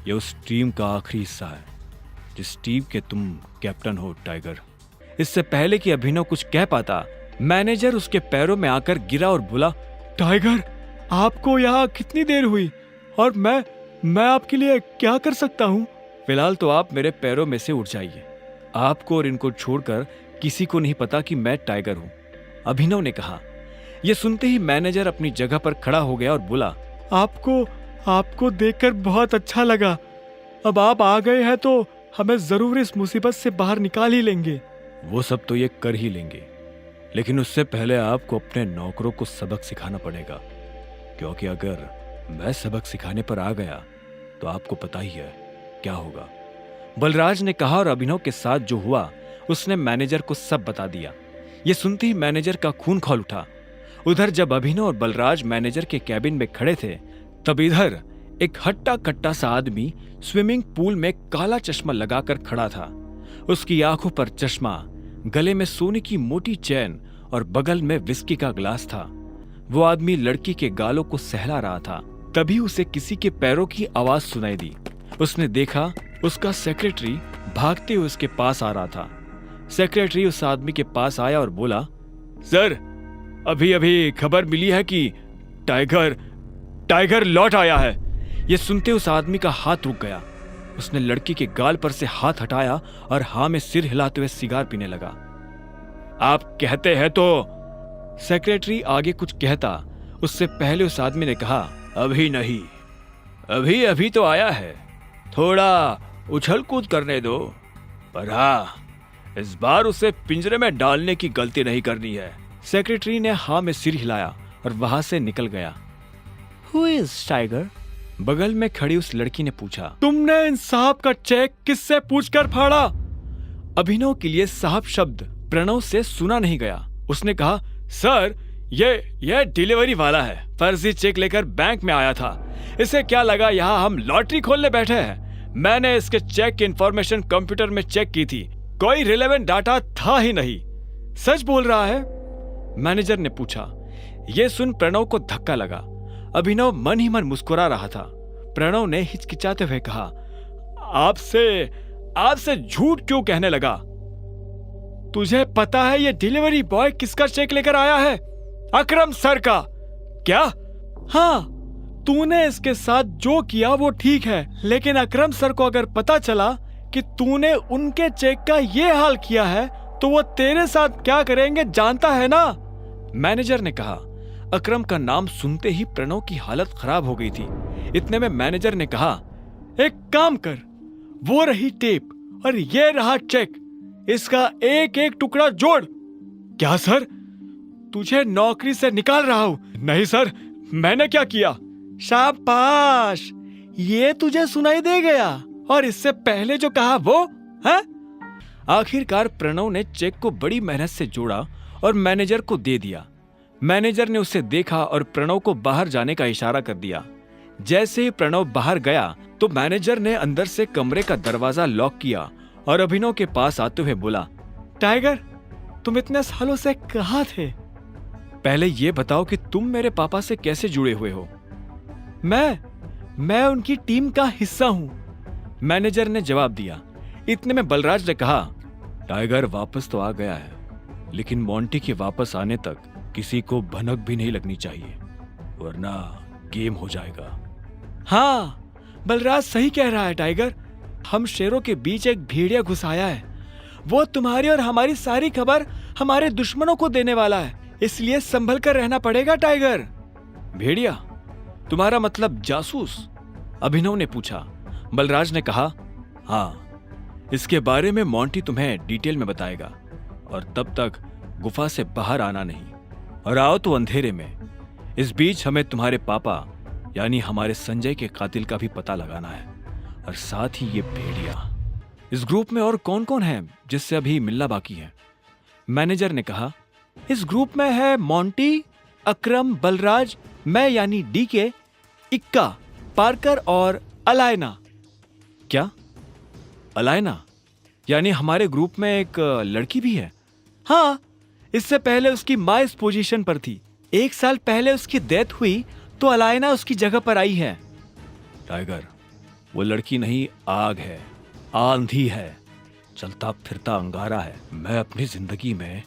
ये उस टीम का आखिरी हिस्सा है जिस टीम के तुम कैप्टन हो टाइगर। इससे पहले कि अभिनव कुछ कह पाता, मैनेजर उसके पैरों में आकर गिरा और बोला, टाइगर, आपको यहाँ कितनी देर हुई और मैं आपके लिए क्या कर सकता हूँ? फिलहाल तो आप मेरे पैरों में से उठ जाइए। आपको और इनको छोड़कर किसी को नहीं पता कि मैं टाइगर हूँ, अभिनव ने कहा। यह सुनते ही मैनेजर अपनी जगह पर खड़ा हो गया और बोला, आपको देखकर बहुत अच्छा लगा। अब आप आ गए हैं तो हमें जरूर इस मुसीबत से बाहर निकाल ही लेंगे। वो सब तो ये कर ही लेंगे, लेकिन उससे पहले आपको अपने नौकरों को सबक सिखाना पड़ेगा, क्योंकि अगर मैं सबक सिखाने पर आ गया तो आपको पता ही है क्या होगा। बलराज ने कहा और अभिनव के साथ जो हुआ उसने मैनेजर को सब बता दिया। ये सुनते ही मैनेजर का खून खौल उठा। उधर जब अभिनव और बलराज मैनेजर के कैबिन में खड़े थे, तब इधर एक हट्टा कट्टा सा आदमी स्विमिंग पूल में काला चश्मा लगाकर खड़ा था। उसकी आंखों पर चश्मा, गले में सोने की मोटी चैन और बगल में विस्की का ग्लास था। वो आदमी लड़की के गालों को सहला रहा था। तभी उसे किसी के पैरों की आवाज सुनाई दी। उसने देखा उसका सेक्रेटरी भागते हुए उसके पास आ रहा था। सेक्रेटरी उस आदमी के पास आया और बोला, सर, अभी खबर मिली है कि टाइगर लौट आया है। यह सुनते उस आदमी का हाथ रुक गया। उसने लड़की के गाल पर से हाथ हटाया और हाँ में सिर हिलाते हुए सिगार पीने लगा। आप कहते हैं तो? सेक्रेटरी आगे कुछ कहता उससे पहले उस आदमी ने कहा, अभी नहीं, अभी तो आया है, थोड़ा उछल कूद करने दो, पर हाँ, इस बार उसे पिंजरे में डालने की गलती नहीं करनी है। सेक्रेटरी ने हाँ में सिर हिलाया और वहां से निकल गया। Who is tiger? बगल में खड़ी उस लड़की ने पूछा। तुमने इन साहब का चेक किससे पूछकर फाड़ा? अभिनव के लिए साहब शब्द प्रणव से सुना नहीं गया। उसने कहा, सर, ये डिलीवरी वाला है, फर्जी चेक लेकर बैंक में आया था। इसे क्या लगा यहाँ हम लॉटरी खोलने बैठे हैं? मैंने इसके चेक की इंफॉर्मेशन कंप्यूटर में चेक की थी, कोई रिलेवेंट डाटा था ही नहीं। सच बोल रहा है? मैनेजर ने पूछा। यह सुन प्रणव को धक्का लगा। अभिनव मन ही मन मुस्कुरा रहा था। प्रणव ने हिचकिचाते हुए कहा, आपसे झूठ क्यों कहने लगा? तुझे पता है ये डिलीवरी बॉय किसका चेक लेकर आया है? अकरम सर का। क्या? हाँ, तूने इसके साथ जो किया वो ठीक है, लेकिन अकरम सर को अगर पता चला कि तूने उनके चेक का ये हाल किया है तो वो तेरे साथ क्या करेंगे जानता है ना? मैनेजर ने कहा। अकरम का नाम सुनते ही प्रणव की हालत खराब हो गई थी। इतने में मैनेजर ने कहा, एक काम कर, वो रही टेप और ये रहा चेक, इसका एक एक टुकड़ा जोड़। क्या सर, तुझे नौकरी से निकाल रहा हूं? नहीं सर, मैंने क्या किया? शाबाश, ये तुझे सुनाई दे गया, और इससे पहले जो कहा वो है? आखिरकार प्रणव ने चेक को बड़ी मेहनत से जोड़ा और मैनेजर को दे दिया। मैनेजर ने उसे देखा और प्रणव को बाहर जाने का इशारा कर दिया। जैसे ही प्रणव बाहर गया तो मैनेजर ने अंदर से कमरे का दरवाजा लॉक किया और अभिनव के पास आते हुए बोला, टाइगर, तुम इतने सालों से कहाँ थे? पहले ये बताओ कि तुम मेरे पापा से कैसे जुड़े हुए हो? मैं उनकी टीम का हिस्सा हूं, मैनेजर ने जवाब दिया। इतने में बलराज ने कहा, टाइगर वापस तो आ गया है, लेकिन मोंटी के वापस आने तक किसी को भनक भी नहीं लगनी चाहिए, वरना गेम हो जाएगा। हाँ, बलराज सही कह रहा है टाइगर, हम शेरों के बीच एक भेड़िया घुस आया है। वो तुम्हारी और हमारी सारी खबर हमारे दुश्मनों को देने वाला है, इसलिए संभल कर रहना पड़ेगा टाइगर। भेड़िया? तुम्हारा मतलब जासूस? अभिनव ने पूछा। बलराज ने कहा, हाँ, इसके बारे में मोंटी तुम्हें डिटेल में बताएगा, और तब तक गुफा से बाहर आना नहीं, और आओ तो अंधेरे में। इस बीच हमें तुम्हारे पापा यानी हमारे संजय के कातिल का भी पता लगाना है, और साथ ही ये भेड़िया। इस ग्रुप में और कौन कौन है जिससे अभी मिलना बाकी है? मैनेजर ने कहा, इस ग्रुप में है मोंटी, अकरम, बलराज, मैं यानी डीके, इक्का, पार्कर और अलायना। क्या? अलायना? यानी हमारे ग्रुप में एक लड़की भी है? हाँ, इससे पहले उसकी माँ इस पोजीशन पर थी। 1 साल पहले उसकी डेथ हुई तो अलायना उसकी जगह पर आई है। टाइगर, वो लड़की नहीं, आग है, आंधी है, चलता फिरता अंगारा है। मैं अपनी जिंदगी में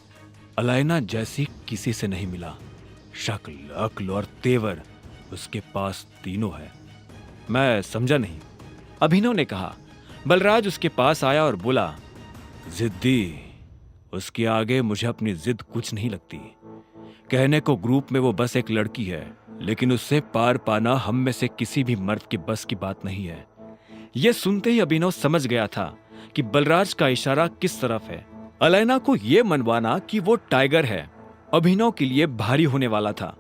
अलायना जैसी किसी से नहीं मिला। शक्ल, अक्ल और तेवर उसके पास तीनों है। मैं समझा नहीं, अभिनव ने कहा। बलराज उसके पास आया और बोला, जिद्दी, उसके आगे मुझे अपनी जिद कुछ नहीं लगती। कहने को ग्रुप में वो बस एक लड़की है, लेकिन उससे पार पाना हम में से किसी भी मर्द के बस की बात नहीं है। यह सुनते ही अभिनव समझ गया था कि बलराज का इशारा किस तरफ है। अलायना को यह मनवाना कि वो टाइगर है, अभिनव के लिए भारी होने वाला था।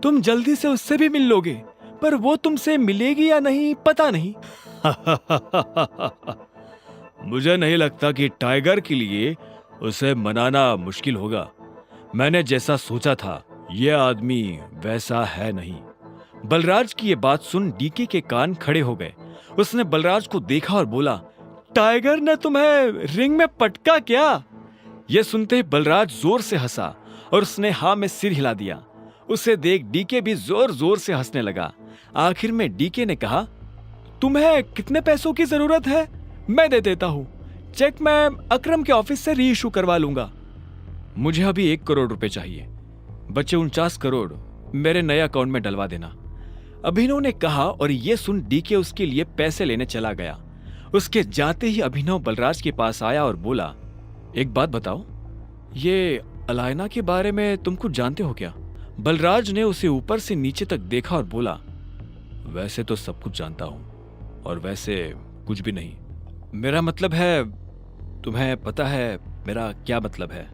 तुम जल्दी से उससे भी मिल लोगे, पर वो तुमसे मिलेगी या नहीं पता नहीं। मुझे नहीं लगता कि टाइगर के लिए उसे मनाना मुश्किल होगा। मैंने जैसा सोचा था, यह आदमी वैसा है नहीं। बलराज की यह बात सुन डीके के कान खड़े हो गए। उसने बलराज को देखा और बोला, टाइगर ने तुम्हें रिंग में पटका क्या? यह सुनते ही बलराज जोर से हंसा और उसने हाँ में सिर हिला दिया। उसे देख डीके भी जोर जोर से हंसने लगा। आखिर में डीके ने कहा, तुम्हें कितने पैसों की जरूरत है? मैं दे देता हूं। चेक मैं अकरम के ऑफिस से री इशू करवा लूंगा। मुझे अभी 1 करोड़ रुपए चाहिए, बचे 49 करोड़ मेरे नए अकाउंट में डलवा देना, अभिनव ने कहा। और यह सुन डीके उसके लिए पैसे लेने चला गया। उसके जाते ही अभिनव बलराज के पास आया और बोला, एक बात बताओ, ये अलायना के बारे में तुम कुछ जानते हो क्या? बलराज ने उसे ऊपर से नीचे तक देखा और बोला, वैसे तो सब कुछ जानता हूं, और वैसे कुछ भी नहीं। मेरा मतलब है, तुम्हें पता है मेरा क्या मतलब है?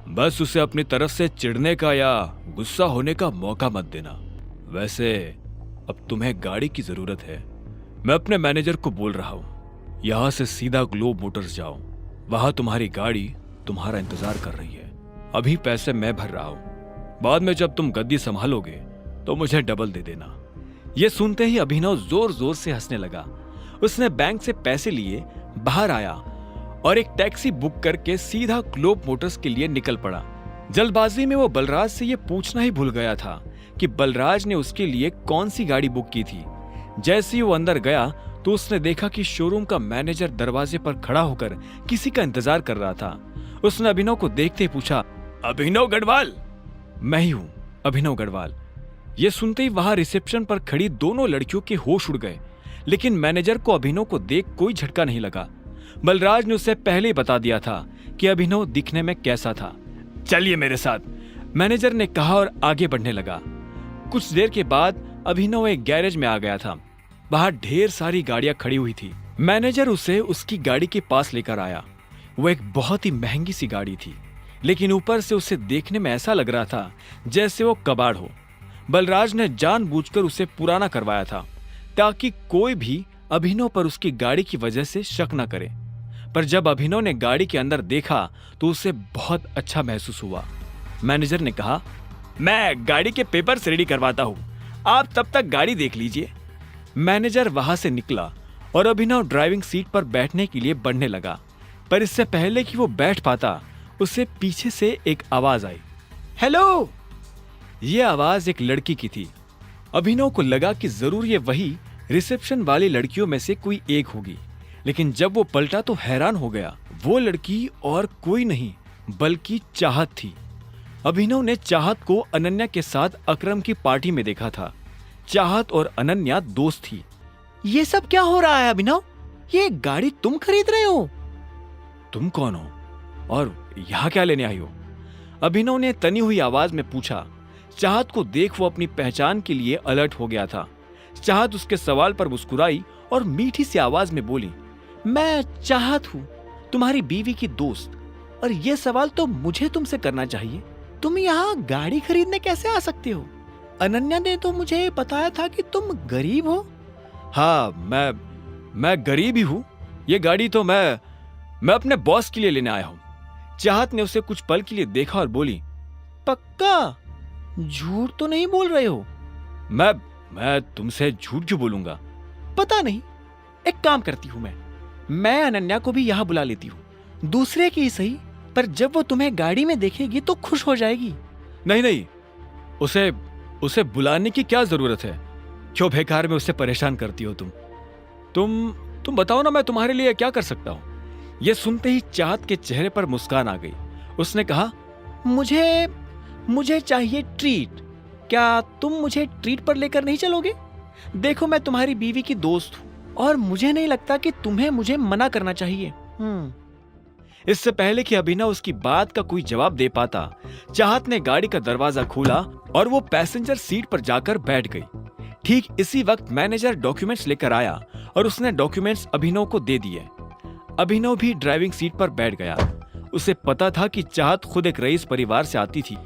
बस उसे अपनी तरफ से चिढ़ने का या गुस्सा होने का मौका मत देना। वैसे अब तुम्हें गाड़ी की जरूरत है। मैं अपने मैनेजर को बोल रहा हूं, यहां से सीधा ग्लोब मोटर्स जाओ, वहां तुम्हारी गाड़ी तुम्हारा इंतजार कर रही है। अभी पैसे मैं भर रहा हूं, बाद में जब तुम गद्दी संभालोगे तो मुझे डबल दे देना। यह सुनते ही अभिनव जोर जोर से हंसने लगा। उसने बैंक से पैसे लिए बाहर आया और एक टैक्सी बुक करके सीधा ग्लोब मोटर्स के लिए निकल पड़ा। जल्दबाजी में वो बलराज से यह पूछना ही भूल गया था कि बलराज ने उसके लिए कौन सी गाड़ी बुक की थी। जैसे ही वो अंदर गया तो उसने देखा कि शोरूम का मैनेजर दरवाजे पर खड़ा होकर किसी का इंतजार कर रहा था। उसने अभिनव को देखते ही पूछा, अभिनव गढ़वाल? मैं ही हूं, अभिनव गढ़वाल। यह सुनते ही वहां रिसेप्शन पर खड़ी दोनों लड़कियों के होश उड़ गए, लेकिन मैनेजर को अभिनव को देख कोई झटका नहीं लगा। बलराज ने उसे पहले ही बता दिया था कि अभिनव दिखने में कैसा था। चलिए मेरे साथ, मैनेजर ने कहा और आगे बढ़ने लगा। कुछ देर के बाद अभिनव एक गैरेज में आ गया था। बाहर ढेर सारी गाड़ियां खड़ी हुई थी। मैनेजर उसे उसकी गाड़ी के पास लेकर आया। वो एक बहुत ही महंगी सी गाड़ी थी, लेकिन ऊपर से उसे देखने में ऐसा लग रहा था जैसे वो कबाड़ हो। बलराज ने जानबूझकर उसे पुराना करवाया था ताकि कोई भी अभिनव पर उसकी गाड़ी की वजह से शक न करे। पर जब अभिनव ने गाड़ी के अंदर देखा तो उसे बहुत अच्छा महसूस हुआ। मैनेजर ने कहा, मैं गाड़ी के पेपर्स रेडी करवाता हूं, आप तब तक गाड़ी देख लीजिए। मैनेजर वहां से निकला और अभिनव ड्राइविंग सीट पर बैठने के लिए बढ़ने लगा, पर इससे पहले कि वो बैठ पाता उसे पीछे से एक आवाज आई, हेलो। यह आवाज एक लड़की की थी। अभिनव को लगा कि जरूर ये वही रिसेप्शन वाली लड़कियों में से कोई एक होगी, लेकिन जब वो पलटा तो हैरान हो गया। वो लड़की और कोई नहीं बल्कि चाहत थी। अभिनव ने चाहत को अनन्या के साथ अकरम की पार्टी में देखा था। चाहत और अनन्या दोस्त थी। ये सब क्या हो रहा है अभिनव? ये गाड़ी तुम खरीद रहे हो? तुम कौन हो और यहाँ क्या लेने आई हो? अभिनव ने तनी हुई आवाज में पूछा। चाहत को देख वो अपनी पहचान के लिए अलर्ट हो गया था। चाहत उसके सवाल पर मुस्कुराई और मीठी सी आवाज में बोली, मैं चाहत हूँ, तुम्हारी बीवी की दोस्त, और ये सवाल तो मुझे तुमसे करना चाहिए। तुम यहाँ गाड़ी खरीदने कैसे आ सकते हो? अनन्या ने तो मुझे बताया था कि तुम गरीब हो। हाँ, मैं गरीब ही हूँ। ये गाड़ी तो मैं अपने बॉस के लिए लेने आया हूँ। चाहत ने उसे कुछ पल के लिए देखा और बोली, पक्का? झूठ तो नहीं बोल रहे हो? मैं तुमसे झूठ क्यों बोलूंगा? पता नहीं, एक काम करती हूँ मैं अनन्या को भी यहाँ बुला लेती हूँ, दूसरे की ही सही, पर जब वो तुम्हें गाड़ी में देखेगी तो खुश हो जाएगी। नहीं, उसे बुलाने की क्या जरूरत है? क्यों बेकार में उससे परेशान करती हो तुम बताओ ना, मैं तुम्हारे लिए क्या कर सकता हूँ? ये सुनते ही चाहत के चेहरे पर मुस्कान आ गई। उसने कहा, मुझे चाहिए ट्रीट। क्या तुम मुझे ट्रीट पर लेकर नहीं चलोगे? देखो, मैं तुम्हारी बीवी की दोस्त हूँ और मुझे नहीं लगता कि तुम्हें मुझे मना करना चाहिए। इससे पहले कि अभिनव उसकी बात का कोई जवाब दे पाता, चाहत ने गाड़ी का दरवाजा खोला और वो पैसेंजर सीट पर जाकर बैठ गई। ठीक इसी वक्त मैनेजर डॉक्यूमेंट्स लेकर आया और उसने डॉक्यूमेंट्स अभिनव को दे दिए। अभिनव भी ड्राइविंग सीट पर बैठ गया। उसे पता था कि चाहत खुद एक रईस परिवार से आती थी,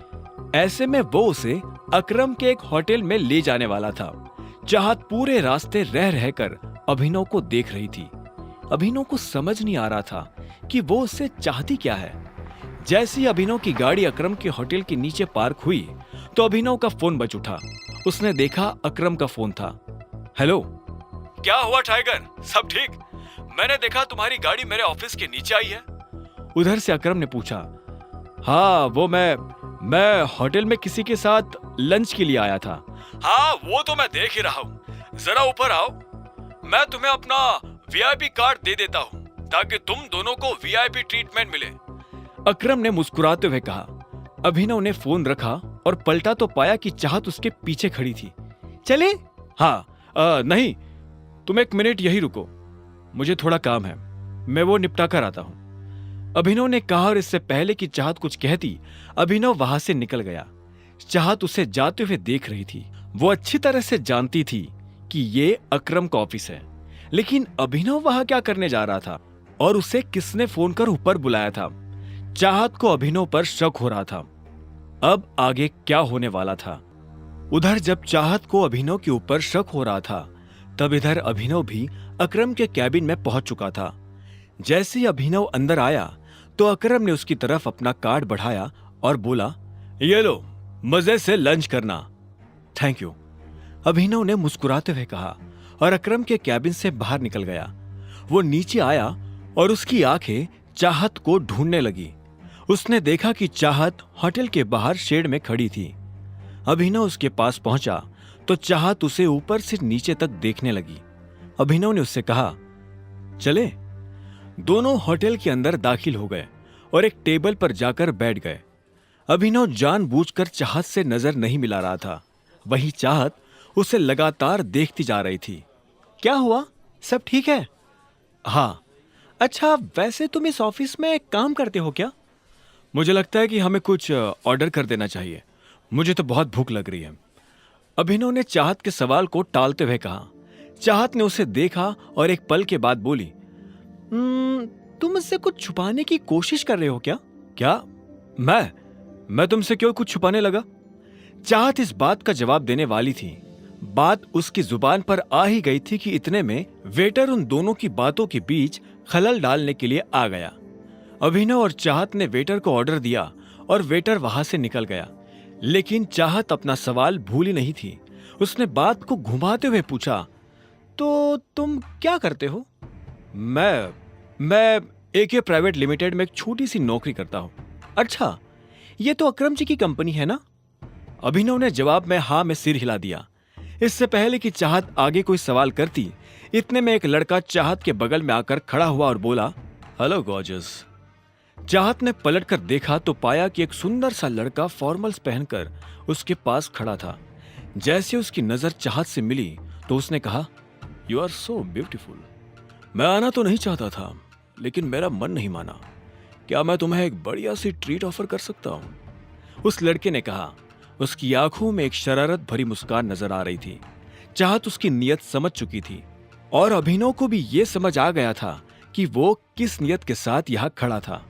ऐसे में वो उसे अकरम के एक होटल में ले जाने वाला था। चाहत पूरे रास्ते रह रहकर अभिनव को देख रही थी। अभिनव को समझ नहीं आ रहा था कि वो उससे चाहती क्या है। जैसे ही अभिनव की गाड़ी अकरम के होटल के नीचे पार्क हुई तो अभिनव का फोन बज उठा। उसने देखा अकरम का फोन था। हेलो, क्या हुआ टाइगर, सब ठीक? मैंने देखा तुम्हारी गाड़ी मेरे ऑफिस के नीचे आई है। उधर से अकरम ने पूछा। हाँ, वो मैं होटल में किसी के साथ लंच के लिए आया था। हाँ, वो तो मैं देख ही रहा हूँ। जरा ऊपर आओ, मैं तुम्हें अपना वीआईपी कार्ड दे देता हूँ ताकि तुम दोनों को वीआईपी ट्रीटमेंट मिले। अकरम ने मुस्कुराते हुए कहा। अभिनव ने फोन रखा और पलटा तो पाया कि चाहत उसके पीछे खड़ी थी। चले? हाँ, नहीं, तुम एक मिनट यही रुको, मुझे थोड़ा काम है, मैं वो निपटा कर आता हूँ, अभिनव ने कहा। और इससे पहले कि चाहत कुछ कहती, अभिनव वहां से निकल गया। चाहत उसे जाते हुए देख रही थी। वो अच्छी तरह से जानती थी कि ये अकरम का ऑफिस है, लेकिन अभिनव वहां क्या करने जा रहा था और उसे किसने फोन कर ऊपर बुलाया था? चाहत को अभिनव पर शक हो रहा था। अब आगे क्या होने वाला था? उधर जब चाहत को अभिनव के ऊपर शक हो रहा था, तब इधर अभिनव भी अकरम के कैबिन में पहुंच चुका था। जैसे ही अभिनव अंदर आया तो अकरम ने उसकी तरफ अपना कार्ड बढ़ाया और बोला, ये लो, मजे से लंच करना। थैंक यू, अभिनव ने मुस्कुराते हुए कहा और अकरम के कैबिन से बाहर निकल गया। वो नीचे आया और उसकी आंखें चाहत को ढूंढने लगी। उसने देखा कि चाहत होटल के बाहर शेड में खड़ी थी। अभिनव उसके पास पहुंचा तो चाहत उसे ऊपर से नीचे तक देखने लगी। अभिनव ने उससे कहा, चले। दोनों होटल के अंदर दाखिल हो गए और एक टेबल पर जाकर बैठ गए। अभिनव जानबूझकर चाहत से नजर नहीं मिला रहा था, वहीं चाहत उसे लगातार देखती जा रही थी। क्या हुआ, सब ठीक है? हाँ। अच्छा, वैसे तुम इस ऑफिस में काम करते हो क्या? मुझे लगता है कि हमें कुछ ऑर्डर कर देना चाहिए, मुझे तो बहुत भूख लग रही है, अभिनव ने चाहत के सवाल को टालते हुए कहा। चाहत ने उसे देखा और एक पल के बाद बोली, तुम मुझसे कुछ छुपाने की कोशिश कर रहे हो क्या? क्या? मैं तुमसे क्यों कुछ छुपाने लगा? चाहत इस बात का जवाब देने वाली थी, बात उसकी जुबान पर आ ही गई थी कि इतने में वेटर उन दोनों की बातों के बीच खलल डालने के लिए आ गया। अभिनव और चाहत ने वेटर को ऑर्डर दिया और वेटर वहां से निकल गया, लेकिन चाहत अपना सवाल भूली नहीं थी। उसने बात को घुमाते हुए पूछा, तो तुम क्या करते हो? मैं AK प्राइवेट लिमिटेड में एक छोटी सी नौकरी करता हूं। अच्छा, ये तो अकरम जी की कंपनी है ना? अभिनव ने जवाब में हाँ में सिर हिला दिया। इससे पहले कि चाहत आगे कोई सवाल करती, इतने में एक लड़का चाहत के बगल में आकर खड़ा हुआ और बोला, हेलो गॉर्जियस। चाहत ने पलटकर देखा तो पाया कि एक सुंदर सा लड़का फॉर्मल्स पहनकर उसके पास खड़ा था। जैसे उसकी नजर चाहत से मिली तो उसने कहा, यू आर सो ब्यूटीफुल। मैं आना तो नहीं चाहता था, लेकिन मेरा मन नहीं माना। क्या मैं तुम्हें एक बढ़िया सी ट्रीट ऑफर कर सकता हूं? उस लड़के ने कहा। उसकी आंखों में एक शरारत भरी मुस्कान नजर आ रही थी। चाहत उसकी नीयत समझ चुकी थी और अभिनव को भी यह समझ आ गया था कि वो किस नीयत के साथ यहां खड़ा था।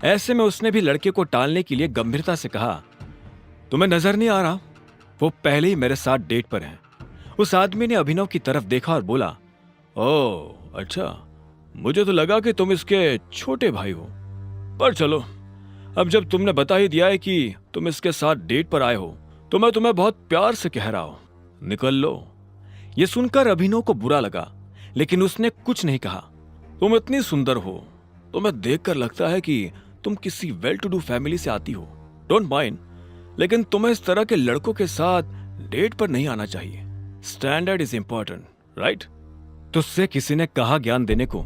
ऐसे में उसने भी लड़के को टालने के लिए गंभीरता से कहा, तुम्हें नजर नहीं आ रहा? वो पहले ही मेरे साथ डेट पर है। उस आदमी ने अभिनव की तरफ देखा और बोला, ओह अच्छा, मुझे तो लगा कि तुम इसके छोटे भाई हो, पर चलो, अब जब तुमने बता ही दिया है कि तुम इसके साथ डेट पर आए हो तो मैं तुम्हें बहुत प्यार से कह रहा हूं, निकल लो। ये सुनकर अभिनव को बुरा लगा, लेकिन उसने कुछ नहीं कहा। तुम इतनी सुंदर हो, तुम्हें देखकर लगता है कि तुम किसी वेल टू डू फैमिली से आती हो। डोंट माइंड, लेकिन तुम्हें इस तरह के लड़कों के साथ डेट पर नहीं आना चाहिए। Standard is important, right? तुझसे किसी ने कहा ज्ञान देने को?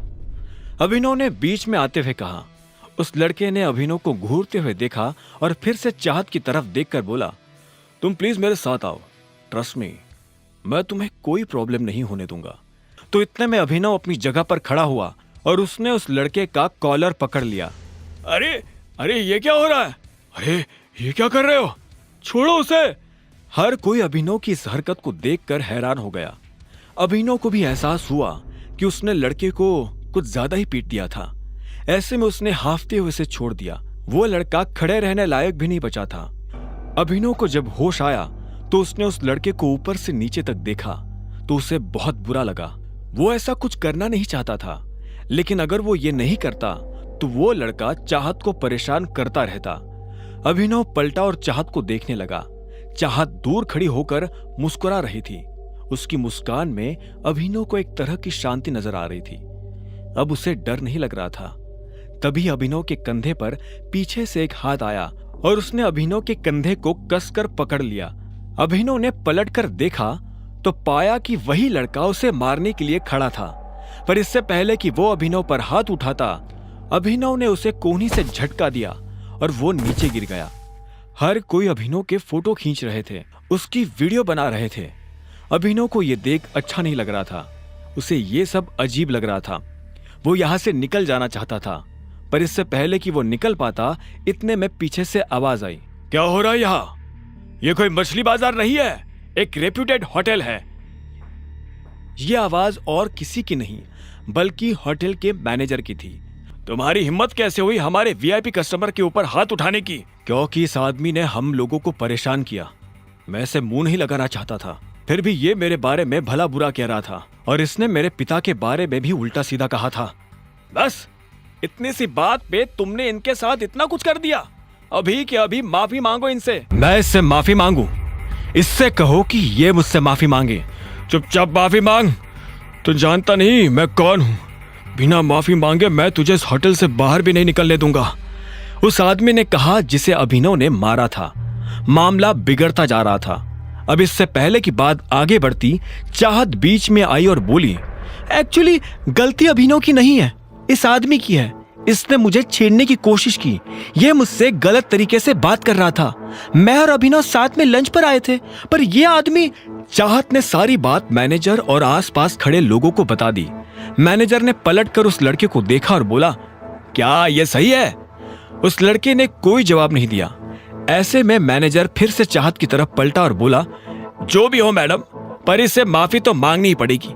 अभिनव ने बीच में आते हुए कहा। उस लड़के ने अभिनव को घूरते हुए देखा और फिर से चाहत की तरफ देखकर बोला, तुम प्लीज मेरे साथ आओ, ट्रस्ट मी, मैं तुम्हें कोई प्रॉब्लम नहीं होने दूंगा। तो इतने में अभिनव अपनी जगह पर खड़ा हुआ और उसने उस लड़के का कॉलर पकड़ लिया। अरे अरे ये क्या हो रहा है? अरे ये क्या कर रहे हो? छोड़ो उसे। हर कोई अभिनव की इस हरकत को देखकर हैरान हो गया। अभिनव को भी एहसास हुआ कि उसने लड़के को कुछ ज्यादा ही पीट दिया था। ऐसे में उसने हाफते हुए उसे छोड़ दिया। वो लड़का खड़े रहने लायक भी नहीं बचा था। अभिनव को जब होश आया तो उसने उस लड़के को ऊपर से नीचे तक देखा तो उसे बहुत बुरा लगा। वो ऐसा कुछ करना नहीं चाहता था, लेकिन अगर वो ये नहीं करता तो वो लड़का चाहत को परेशान करता रहता। अभिनव पलटा और चाहत को देखने लगा। चाहत दूर खड़ी होकर मुस्कुरा रही थी। उसकी मुस्कान में अभिनव को एक तरह की शांति नजर आ रही थी। अब उसे डर नहीं लग रहा था। तभी अभिनव के कंधे पर पीछे से एक हाथ आया और उसने अभिनव के कंधे को कसकर पकड़ लिया। अभिनव ने पलटकर देखा तो पाया कि वही लड़का उसे मारने के लिए खड़ा था, पर इससे पहले कि वो अभिनव पर हाथ उठाता, अभिनव ने उसे कोहनी से झटका दिया और वो नीचे गिर गया। हर कोई अभिनव के फोटो खींच रहे थे, उसकी वीडियो बना रहे थे। अभिनव को ये देख अच्छा नहीं लग रहा था। उसे ये सब अजीब लग रहा था। वो यहां से निकल जाना चाहता था, पर इससे पहले कि वो निकल पाता, इतने में पीछे से आवाज आई। क्या हो रहा है यहाँ? ये कोई मछली बाजार नहीं है, एक रेप्यूटेड होटल है। ये आवाज और किसी की नहीं बल्कि होटल के मैनेजर की थी। तुम्हारी हिम्मत कैसे हुई हमारे वीआईपी कस्टमर के ऊपर हाथ उठाने की? क्योंकि इस आदमी ने हम लोगों को परेशान किया। मैं इसे मुंह नहीं लगाना चाहता था, फिर भी ये मेरे बारे में भला बुरा कह रहा था और इसने मेरे पिता के बारे में भी उल्टा सीधा कहा था। बस इतनी सी बात पे तुमने इनके साथ इतना कुछ कर दिया। अभी के अभी माफी मांगो इनसे। मैं इससे माफी मांगू? इससे कहो कि ये मुझसे माफी मांगे। चुपचाप माफी मांग। तू जानता नहीं मैं कौन हूं। बिना माफी मांगे मैं तुझे इस होटल से बाहर भी नहीं निकलने दूंगा, उस आदमी ने कहा जिसे अभिनव ने मारा था। मामला बिगड़ता जा रहा था। अब इससे पहले कि बात आगे बढ़ती, चाहत बीच में आई और बोली, एक्चुअली गलती अभिनव की नहीं है, इस आदमी की है। इसने मुझे छेड़ने की कोशिश की। यह मुझसे गलत तरीके से बात कर रहा था। मैं और अभिनव साथ में लंच पर आए थे, पर यह आदमी। चाहत ने सारी बात मैनेजर और आसपास खड़े लोगों को बता दी। मैनेजर ने पलटकर उस लड़के को देखा और बोला, क्या यह सही है? उस लड़के ने कोई जवाब नहीं दिया। ऐसे में मैनेजर फिर से चाहत की तरफ पलटा और बोला, जो भी हो मैडम, पर इससे माफी तो मांगनी ही पड़ेगी।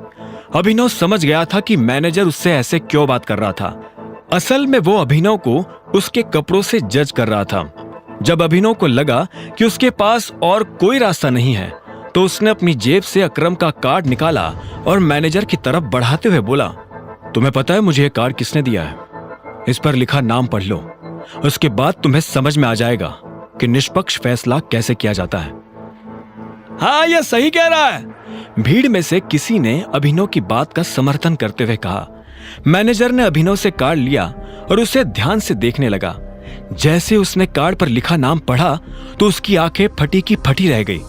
अभिनव समझ गया था कि मैनेजर उससे ऐसे क्यों बात कर रहा था। असल में वो अभिनव को उसके कपड़ों से जज कर रहा था। जब अभिनव को लगा कि उसके पास और कोई रास्ता नहीं है, तो उसने अपनी जेब से अकरम का कार्ड निकाला और मैनेजर की तरफ बढ़ाते हुए बोला, तुम्हें पता है मुझे ये कार्ड किसने दिया है? इस पर लिखा नाम पढ़ लो, उसके बाद तुम्हें समझ में आ जाएगा कि निष्पक्ष फैसला कैसे किया जाता है। हाँ, यह सही कह रहा है। भीड़ में से किसी ने अभिनव की बात का समर्थन करते हुए कहा। मैनेजर ने अभिनव से कार्ड लिया और उसे ध्यान से देखने लगा। जैसे उसने कार्ड पर लिखा नाम पढ़ा तो उसकी आंखें फटी की फटी रह गई।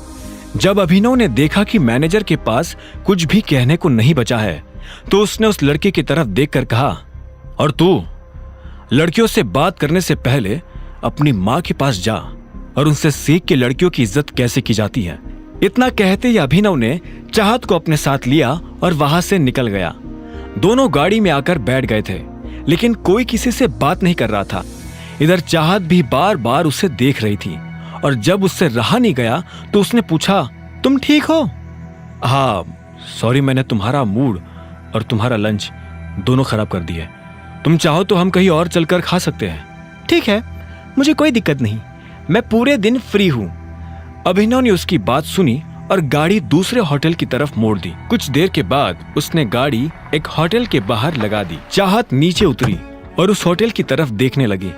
जब अभिनव ने देखा कि मैनेजर के पास कुछ भी कहने को नहीं बचा है, तो उसने उस लड़के की तरफ देखकर कहा, और तू लड़कियों से बात करने से पहले अपनी माँ के पास जा और उनसे सीख के लड़कियों की इज्जत कैसे की जाती है। इतना कहते ही अभिनव ने चाहत को अपने साथ लिया और वहां से निकल गया। दोनों गाड़ी में आकर बैठ गए थे, लेकिन कोई किसी से बात नहीं कर रहा था। इधर चाहत भी बार बार उसे देख रही थी और जब उससे रहा नहीं गया तो उसने पूछा, तुम ठीक हो? हाँ सॉरी, मैंने तुम्हारा मूड और तुम्हारा लंच दोनों खराब कर दिए। तुम चाहो तो हम कहीं और चलकर खा सकते हैं। ठीक है, मुझे कोई दिक्कत नहीं, मैं पूरे दिन फ्री हूँ। अभिनव ने उसकी बात सुनी और गाड़ी दूसरे होटल की तरफ मोड़ दी। कुछ देर के बाद उसने गाड़ी एक होटल के बाहर लगा दी। चाहत नीचे उतरी और उस होटल की तरफ देखने लगी।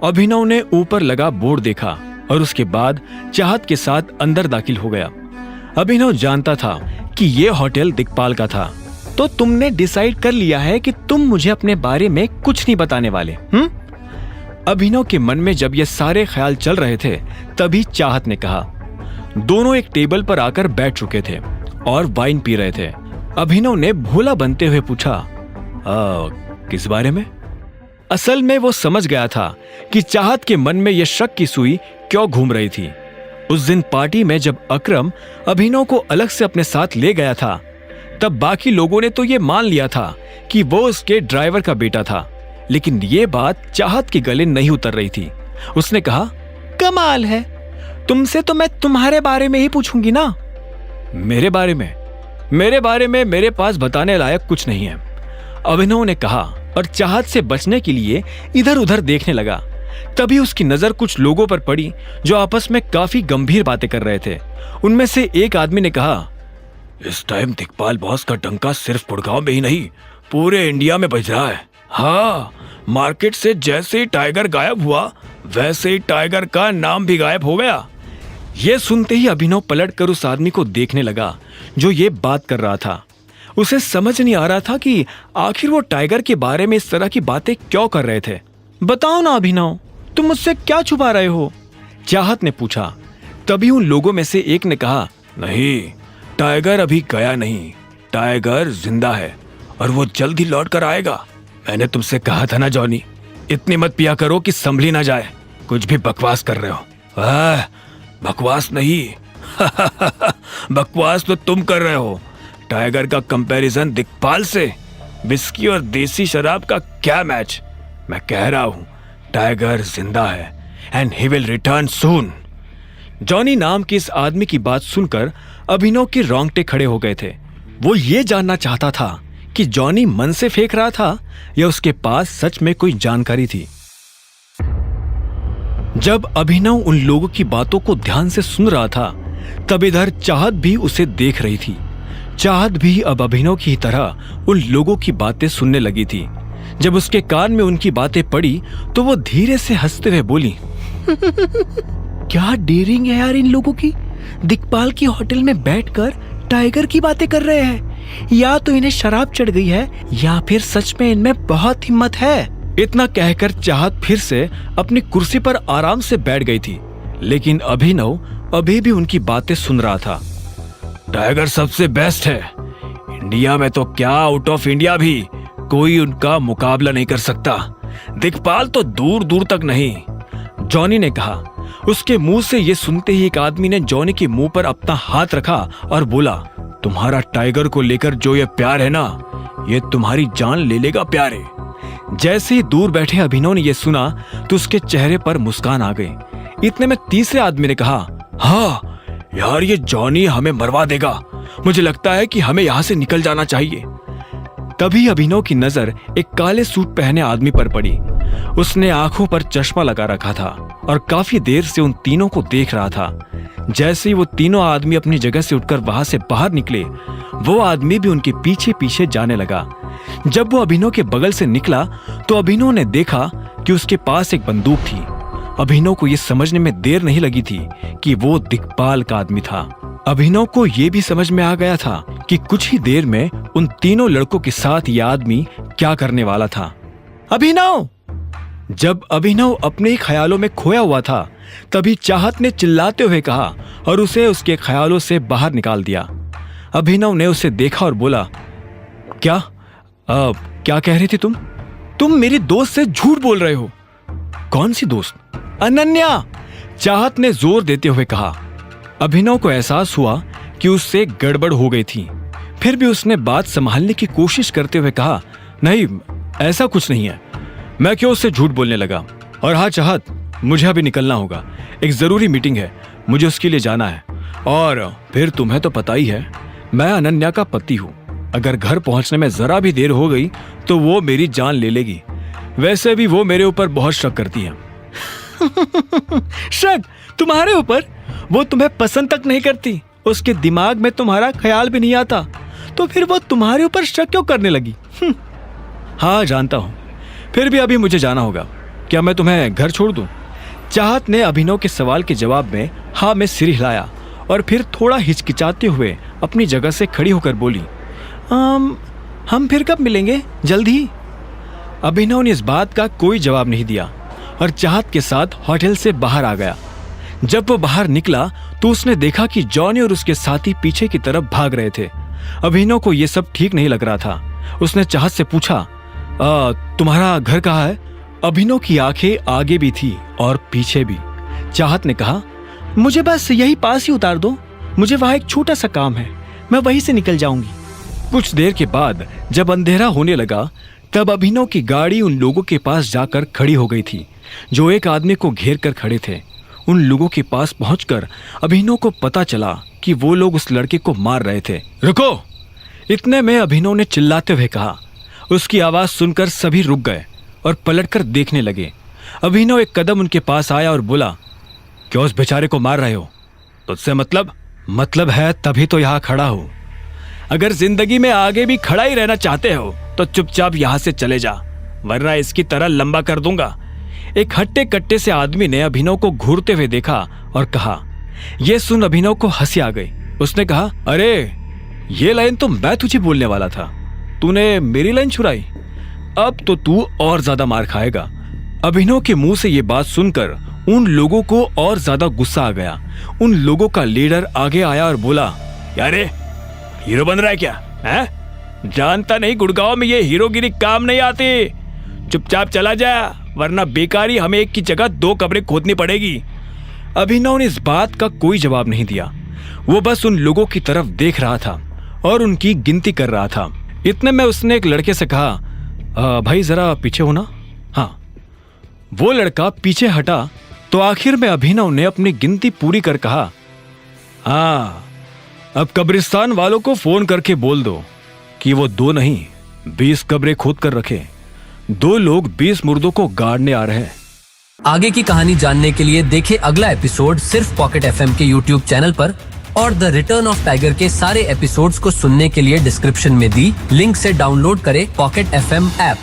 अभिनव ने ऊपर लगा बोर्ड देखा और उसके बाद चाहत के साथ अंदर दाखिल हो गया। अभिनव जानता था कि यह होटल दिक्पाल का था। तो तुमने डिसाइड कर लिया है कि तुम मुझे अपने बारे में कुछ नहीं बताने वाले? अभिनव के मन में जब ये सारे ख्याल चल रहे थे तभी चाहत ने कहा। दोनों एक टेबल पर आकर बैठ चुके थे और वाइन पी रहे थे। अभिनव ने भोला बनते हुए पूछा, किस बारे में? असल में वो समझ गया था कि चाहत के मन में यह शक की सुई क्यों घूम रही थी। उस दिन पार्टी में जब अकरम अभिनव को अलग से अपने साथ ले गया था तब बाकी लोगों ने तो ये मान लिया था कि वो उसके ड्राइवर का बेटा था, लेकिन ये बात चाहत के गले नहीं उतर रही थी। उसने कहा, कमाल है, तुमसे तो मैं तुम्हारे बारे में ही पूछूंगी ना। मेरे बारे में मेरे पास बताने लायक कुछ नहीं है, अभिनव ने कहा और चाहत से बचने के लिए इधर उधर देखने लगा। तभी उसकी नजर कुछ लोगों पर पड़ी जो आपस में काफी गंभीर बातें कर रहे थे। उनमें से एक आदमी ने कहा, इस टाइम दिक्पाल बॉस का डंका सिर्फ गुड़गांव में ही नहीं पूरे इंडिया में बज रहा है। हाँ, मार्केट से जैसे ही टाइगर गायब हुआ वैसे ही टाइगर का नाम भी गायब हो गया। यह सुनते ही अभिनव पलटकर उस आदमी को देखने लगा जो ये बात कर रहा था। उसे समझ नहीं आ रहा था कि आखिर वो टाइगर के बारे में इस तरह की बातें क्यों कर रहे थे। बताओ ना अभिनव, तुम मुझसे क्या छुपा रहे हो? चाहत ने पूछा। तभी उन लोगों में से एक ने कहा, नहीं, टाइगर अभी गया नहीं, टाइगर जिंदा है और वो जल्द ही लौट कर आएगा। मैंने तुमसे कहा था ना जॉनी, इतनी मत पिया करो कि संभली ना जाए। कुछ भी बकवास कर रहे हो। बकवास नहीं बकवास तो तुम कर रहे हो। टाइगर का कंपैरिजन दिक्पाल से? विस्की और देसी शराब का क्या मैच? मैं कह रहा हूं टाइगर जिंदा है and he will return soon. Johnny नाम के इस आदमी की बात सुनकर अभिनव के रोंगटे खड़े हो गए थे। वो ये जानना चाहता था कि जॉनी मन से फेंक रहा था या उसके पास सच में कोई जानकारी थी। जब अभिनव उन लोगों की बातों को ध्यान से सुन रहा था तब इधर चाहत भी उसे देख रही थी। चाहत भी अब अभिनव की तरह उन लोगों की बातें सुनने लगी थी। जब उसके कान में उनकी बातें पड़ी तो वो धीरे से हंसते हुए बोली, क्या डेयरिंग है यार इन लोगों की। दिक्पाल की होटल में बैठकर टाइगर की बातें कर रहे हैं। या तो इन्हें शराब चढ़ गई है या फिर सच में इनमें बहुत हिम्मत है। इतना कहकर चाहत फिर से अपनी कुर्सी पर आराम से बैठ गई थी, लेकिन अभिनव अभी भी उनकी बातें सुन रहा था। टाइगर सबसे बेस्ट है, इंडिया में तो क्या आउट ऑफ इंडिया भी कोई उनका मुकाबला नहीं कर सकता। दिक्पाल तो दूर दूर तक नहीं, जॉनी ने कहा। उसके मुंह से ये सुनते ही एक आदमी ने जॉनी के मुंह पर अपना हाथ रखा और बोला, तुम्हारा टाइगर को लेकर जो ये प्यार है ना, ये तुम्हारी जान ले लेगा प्यारे। जैसे ही दूर बैठे अभिनव ने यह सुना तो उसके चेहरे पर मुस्कान आ गई। इतने में तीसरे आदमी ने कहा, हाँ यार ये जॉनी हमें मरवा देगा, मुझे लगता है कि हमें यहाँ से निकल जाना चाहिए। तभी अभिनव की नजर एक काले सूट पहने आदमी पर पड़ी। उसने आंखों पर चश्मा लगा रखा था और काफी देर से उन तीनों को देख रहा था। जैसे ही वो तीनों आदमी अपनी जगह से उठकर वहां से बाहर निकले, वो आदमी भी उनके पीछे पीछे जाने लगा। जब वो अभिनव के बगल से निकला तो अभिनव ने देखा कि उसके पास एक बंदूक थी। अभिनव को यह समझने में देर नहीं लगी थी कि वो दिक्पाल का आदमी था। अभिनव को यह भी समझ में आ गया था कि कुछ ही देर में उन तीनों लड़कों के साथ यह आदमी क्या करने वाला था। अभिनव! जब अभिनव अपने ख्यालों में खोया हुआ था तभी चाहत ने चिल्लाते हुए कहा और उसे उसके ख्यालों से बाहर निकाल दिया। अभिनव ने उसे देखा और बोला, क्या कह रही थी तुम मेरी दोस्त से झूठ बोल रहे हो। कौन सी दोस्त? अनन्या! चाहत ने जोर देते हुए कहा। अभिनव को एहसास हुआ कि उससे गड़बड़ हो गई थी। फिर भी उसने बात संभालने की कोशिश करते हुए कहा, नहीं ऐसा कुछ नहीं है, मैं क्यों उससे झूठ बोलने लगा। और हाँ चाहत, मुझे अभी निकलना होगा, एक जरूरी मीटिंग है, मुझे उसके लिए जाना है। और फिर तुम्हें तो पता ही है मैं अनन्या का पति हूँ, अगर घर पहुंचने में जरा भी देर हो गई तो वो मेरी जान ले लेगी। वैसे भी वो मेरे ऊपर बहुत शक करती है। शक तुम्हारे ऊपर? वो तुम्हें पसंद तक नहीं करती, उसके दिमाग में तुम्हारा ख्याल भी नहीं आता, तो फिर वो तुम्हारे ऊपर शक क्यों करने लगी? हाँ जानता हूं, फिर भी अभी मुझे जाना होगा। क्या मैं तुम्हें घर छोड़ दूं? चाहत ने अभिनव के सवाल के जवाब में हाँ में सिर हिलाया और फिर थोड़ा हिचकिचाते हुए अपनी जगह से खड़ी होकर बोली, हम फिर कब मिलेंगे? जल्द ही। अभिनव ने इस बात का कोई जवाब नहीं दिया और चाहत के साथ होटल से बाहर आ गया। जब वो बाहर निकला तो उसने देखा कि जॉनी और उसके साथी पीछे की तरफ भाग रहे थे। अभिनव को यह सब ठीक नहीं लग रहा था। उसने चाहत से पूछा, तुम्हारा घर कहाँ है? अभिनव की आंखें आगे भी थी और पीछे भी। चाहत ने कहा, मुझे बस यही पास ही उतार दो, मुझे वहां एक छोटा सा काम है, मैं वहीं से निकल जाऊंगी। कुछ देर के बाद जब अंधेरा होने लगा तब अभिनव की गाड़ी उन लोगों के पास जाकर खड़ी हो गई थी जो एक आदमी को घेर कर खड़े थे। उन लोगों के पास पहुंचकर अभिनव को पता चला कि वो लोग उस लड़के को मार रहे थे। रुको! इतने में अभिनव ने चिल्लाते हुए कहा। उसकी आवाज सुनकर सभी रुक गए और पलटकर देखने लगे। अभिनव एक कदम उनके पास आया और बोला, क्यों उस बेचारे को मार रहे हो? तुझसे मतलब है तभी तो यहाँ खड़ा हूं। अगर जिंदगी में आगे भी खड़ा ही रहना चाहते हो तो चुपचाप यहाँ से चले जा, वरना इसकी तरह लंबा कर दूंगा। एक हट्टे कट्टे से आदमी ने अभिनव को घूरते हुए देखा और कहा। यह सुन अभिनव को हंसी आ गई। उसने कहा, अरे ये लाइन तो मैं तुझे बोलने वाला था, तूने मेरी लाइन छुड़ाई, अब तो तू और ज्यादा मार खाएगा। अभिनव के मुंह से ये बात सुनकर उन लोगों को और ज्यादा गुस्सा आ गया। उन लोगों का लीडर आगे आया और बोला, यारे हीरो बन रहा है क्या? है? जानता नहीं गुड़गांव में ये हीरोगिरी काम नहीं आती। चुपचाप चला जा, वरना बेकारी हमें एक की जगह 2 कब्रें खोदनी पड़ेगी। अभिनव ने इस बात का कोई जवाब नहीं दिया। वो बस उन लोगों की तरफ देख रहा था और उनकी गिनती कर रहा था। इतने में उसने एक लड़के से कहा, भाई जरा पीछे हो ना। हाँ। वो लड़का पीछे हटा तो आखिर में अभिनव ने अपनी गिनती पूरी कर कहा, हाँ अब कब्रिस्तान वालों को फोन करके बोल दो कि वो 2 नहीं 20 कब्रें खोद कर रखे। 2 लोग 20 मुर्दों को गाड़ने आ रहे हैं। आगे की कहानी जानने के लिए देखें अगला एपिसोड सिर्फ पॉकेट FM के YouTube चैनल पर, और द रिटर्न ऑफ टाइगर के सारे एपिसोड्स को सुनने के लिए डिस्क्रिप्शन में दी लिंक से डाउनलोड करें पॉकेट FM ऐप।